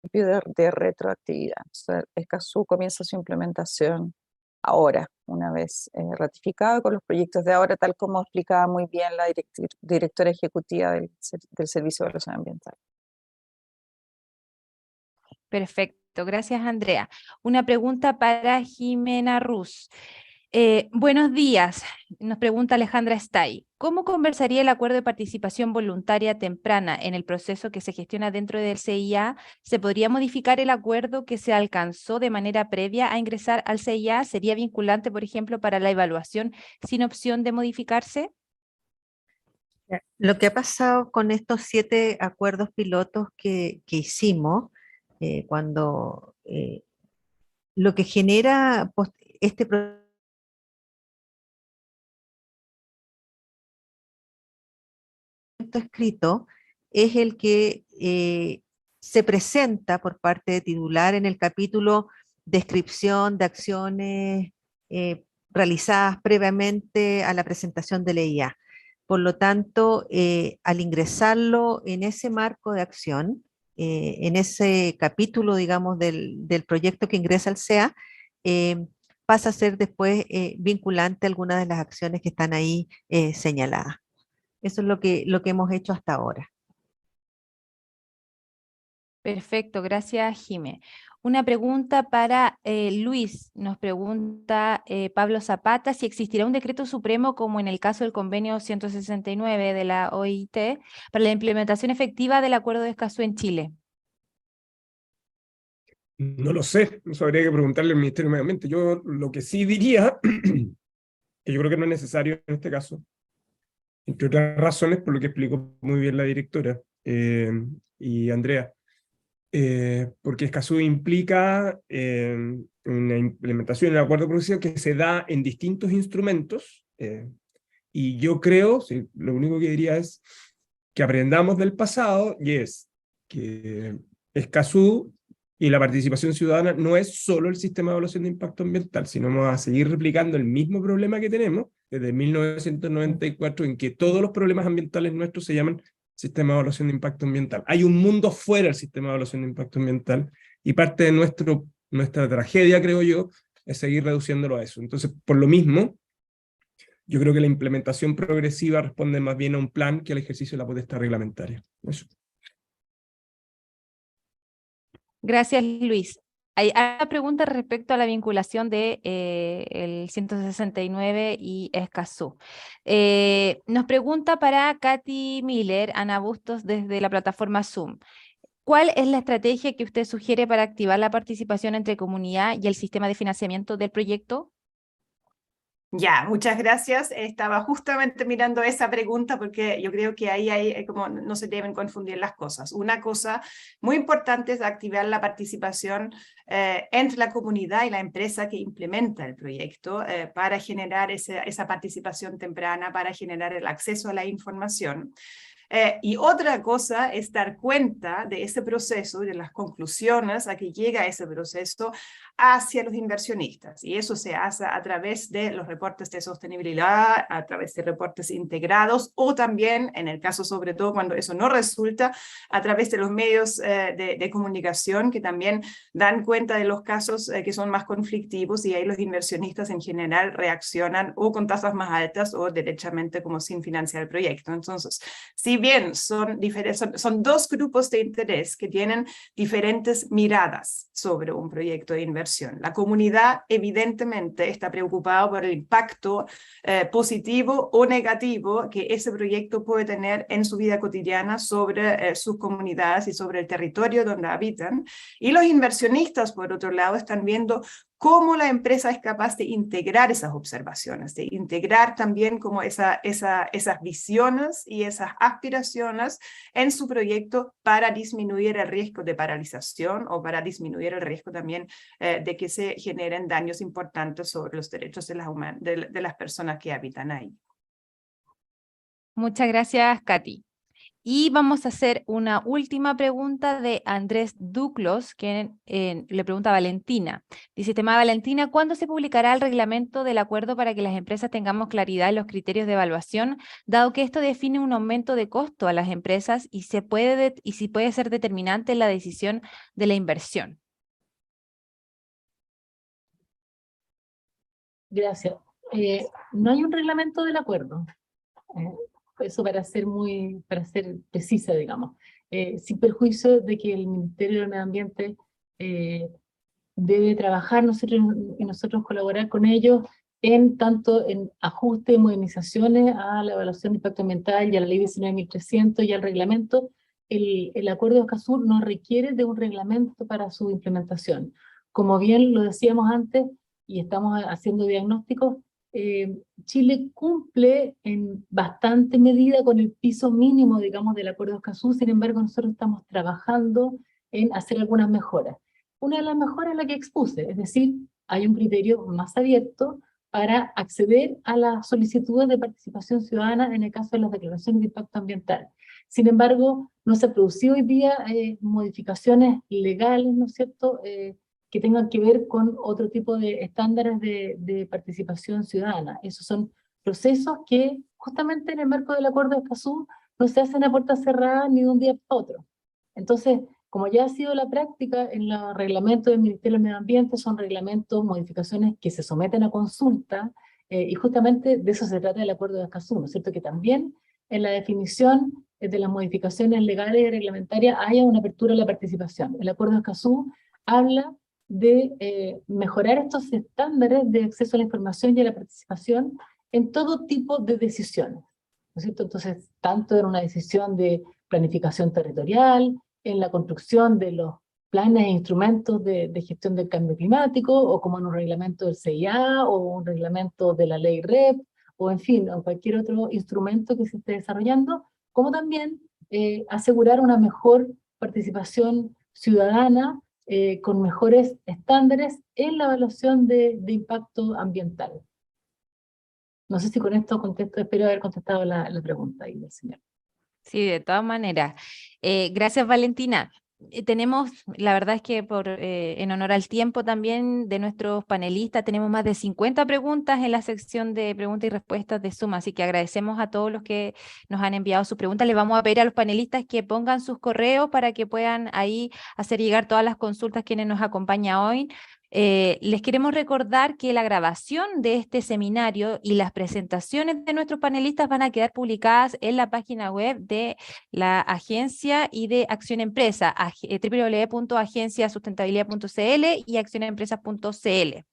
principio de retroactividad. O sea, Escazú comienza su implementación ahora, una vez ratificado, con los proyectos de ahora, tal como explicaba muy bien la directora ejecutiva del Servicio de Evaluación Ambiental. Perfecto, gracias, Andrea. Una pregunta para Jimena Ruz. Buenos días, nos pregunta Alejandra Stay. ¿Cómo conversaría el acuerdo de participación voluntaria temprana en el proceso que se gestiona dentro del CIA? ¿Se podría modificar el acuerdo que se alcanzó de manera previa a ingresar al CIA? ¿Sería vinculante, por ejemplo, para la evaluación sin opción de modificarse? Lo que ha pasado con estos 7 acuerdos pilotos que hicimos, cuando lo que genera este proceso escrito es el que se presenta por parte de titular en el capítulo descripción de acciones realizadas previamente a la presentación de la IA. Por lo tanto, al ingresarlo en ese marco de acción, en ese capítulo, digamos, del proyecto que ingresa al SEA, pasa a ser después vinculante a algunas de las acciones que están ahí señaladas. Eso es lo que hemos hecho hasta ahora. Perfecto, gracias, Jime. Una pregunta para Luis. Nos pregunta Pablo Zapata si existirá un decreto supremo, como en el caso del convenio 169 de la OIT, para la implementación efectiva del Acuerdo de Escazú en Chile. No lo sé, eso habría que preguntarle al Ministerio de Medio Ambiente. Yo lo que sí diría, que yo creo que no es necesario en este caso, entre otras razones por lo que explicó muy bien la directora y Andrea, porque Escazú implica una implementación del acuerdo progresivo que se da en distintos instrumentos, y yo creo, sí, lo único que diría es que aprendamos del pasado, y es que Escazú y la participación ciudadana no es solo el sistema de evaluación de impacto ambiental, sino vamos a seguir replicando el mismo problema que tenemos desde 1994, en que todos los problemas ambientales nuestros se llaman sistema de evaluación de impacto ambiental. Hay un mundo fuera del sistema de evaluación de impacto ambiental, y parte de nuestra tragedia, creo yo, es seguir reduciéndolo a eso. Entonces, por lo mismo, yo creo que la implementación progresiva responde más bien a un plan que al ejercicio de la potestad reglamentaria. Eso. Gracias, Luis. Hay una pregunta respecto a la vinculación de el 169 y Escazú. Nos pregunta para Katy Miller, Ana Bustos, desde la plataforma Zoom. ¿Cuál es la estrategia que usted sugiere para activar la participación entre comunidad y el sistema de financiamiento del proyecto? Ya, muchas gracias. Estaba justamente mirando esa pregunta porque yo creo que ahí hay, como no se deben confundir las cosas. Una cosa muy importante es activar la participación entre la comunidad y la empresa que implementa el proyecto para generar esa participación temprana, para generar el acceso a la información. Y otra cosa es dar cuenta de ese proceso y de las conclusiones a que llega ese proceso hacia los inversionistas. Y eso se hace a través de los reportes de sostenibilidad, a través de reportes integrados o también, en el caso sobre todo cuando eso no resulta, a través de los medios de comunicación que también dan cuenta de los casos que son más conflictivos y ahí los inversionistas en general reaccionan o con tasas más altas o derechamente como sin financiar el proyecto. Entonces, si bien son dos grupos de interés que tienen diferentes miradas sobre un proyecto de inversión. La comunidad evidentemente está preocupada por el impacto positivo o negativo que ese proyecto puede tener en su vida cotidiana sobre sus comunidades y sobre el territorio donde habitan. Y los inversionistas, por otro lado, están viendo cómo la empresa es capaz de integrar esas observaciones, de integrar también como esas visiones y esas aspiraciones en su proyecto para disminuir el riesgo de paralización o para disminuir el riesgo también de que se generen daños importantes sobre los derechos de las personas que habitan ahí. Muchas gracias, Katy. Y vamos a hacer una última pregunta de Andrés Duclos, que le pregunta a Valentina. Dice, estimada Valentina, ¿cuándo se publicará el reglamento del acuerdo para que las empresas tengamos claridad en los criterios de evaluación, dado que esto define un aumento de costo a las empresas y si puede ser determinante en la decisión de la inversión? Gracias. No hay un reglamento del acuerdo. Eso para ser precisa, digamos. Sin perjuicio de que el Ministerio del Medio Ambiente debe trabajar y nosotros colaborar con ellos tanto en ajuste y modernizaciones a la evaluación de impacto ambiental y a la ley 19.300 y al reglamento. El acuerdo de Escazú no requiere de un reglamento para su implementación. Como bien lo decíamos antes, y estamos haciendo diagnósticos, Chile cumple en bastante medida con el piso mínimo, digamos, del acuerdo de Escazú. Sin embargo, nosotros estamos trabajando en hacer algunas mejoras. Una de las mejoras es la que expuse, es decir, hay un criterio más abierto para acceder a las solicitudes de participación ciudadana en el caso de las declaraciones de impacto ambiental. Sin embargo, no se han producido hoy día modificaciones legales, ¿no es cierto?, que tengan que ver con otro tipo de estándares de participación ciudadana. Esos son procesos que justamente en el marco del acuerdo de Escazú no se hacen a puerta cerrada ni de un día para otro. Entonces, como ya ha sido la práctica en los reglamentos del Ministerio del Medio Ambiente, son reglamentos, modificaciones que se someten a consulta, y justamente de eso se trata el acuerdo de Escazú, ¿no es cierto? Que también en la definición de las modificaciones legales y reglamentarias haya una apertura a la participación. El acuerdo de Escazú habla de mejorar estos estándares de acceso a la información y a la participación en todo tipo de decisiones, ¿no es cierto? Entonces, tanto en una decisión de planificación territorial, en la construcción de los planes e instrumentos de gestión del cambio climático, o como en un reglamento del CIA, o un reglamento de la ley REP, o en fin, o cualquier otro instrumento que se esté desarrollando, como también asegurar una mejor participación ciudadana con mejores estándares en la evaluación de impacto ambiental. No sé si con esto contesto, espero haber contestado la pregunta ahí del señor. Sí, de todas maneras. Gracias, Valentina. Tenemos, la verdad es que en honor al tiempo también de nuestros panelistas, tenemos más de 50 preguntas en la sección de preguntas y respuestas de Zoom, así que agradecemos a todos los que nos han enviado sus preguntas. Les vamos a pedir a los panelistas que pongan sus correos para que puedan ahí hacer llegar todas las consultas quienes nos acompañan hoy. Les queremos recordar que la grabación de este seminario y las presentaciones de nuestros panelistas van a quedar publicadas en la página web de la agencia y de Acción Empresa, www.agenciasustentabilidad.cl y accionempresas.cl.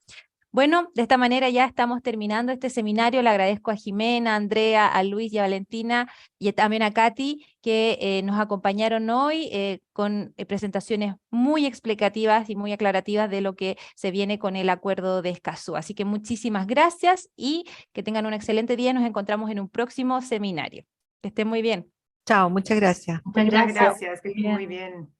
Bueno, de esta manera ya estamos terminando este seminario. Le agradezco a Jimena, a Andrea, a Luis y a Valentina y también a Katy que nos acompañaron hoy con presentaciones muy explicativas y muy aclarativas de lo que se viene con el acuerdo de Escazú. Así que muchísimas gracias y que tengan un excelente día. Nos encontramos en un próximo seminario. Que estén muy bien. Chao, muchas gracias. Muchas Muchas gracias. gracias, que estén muy bien.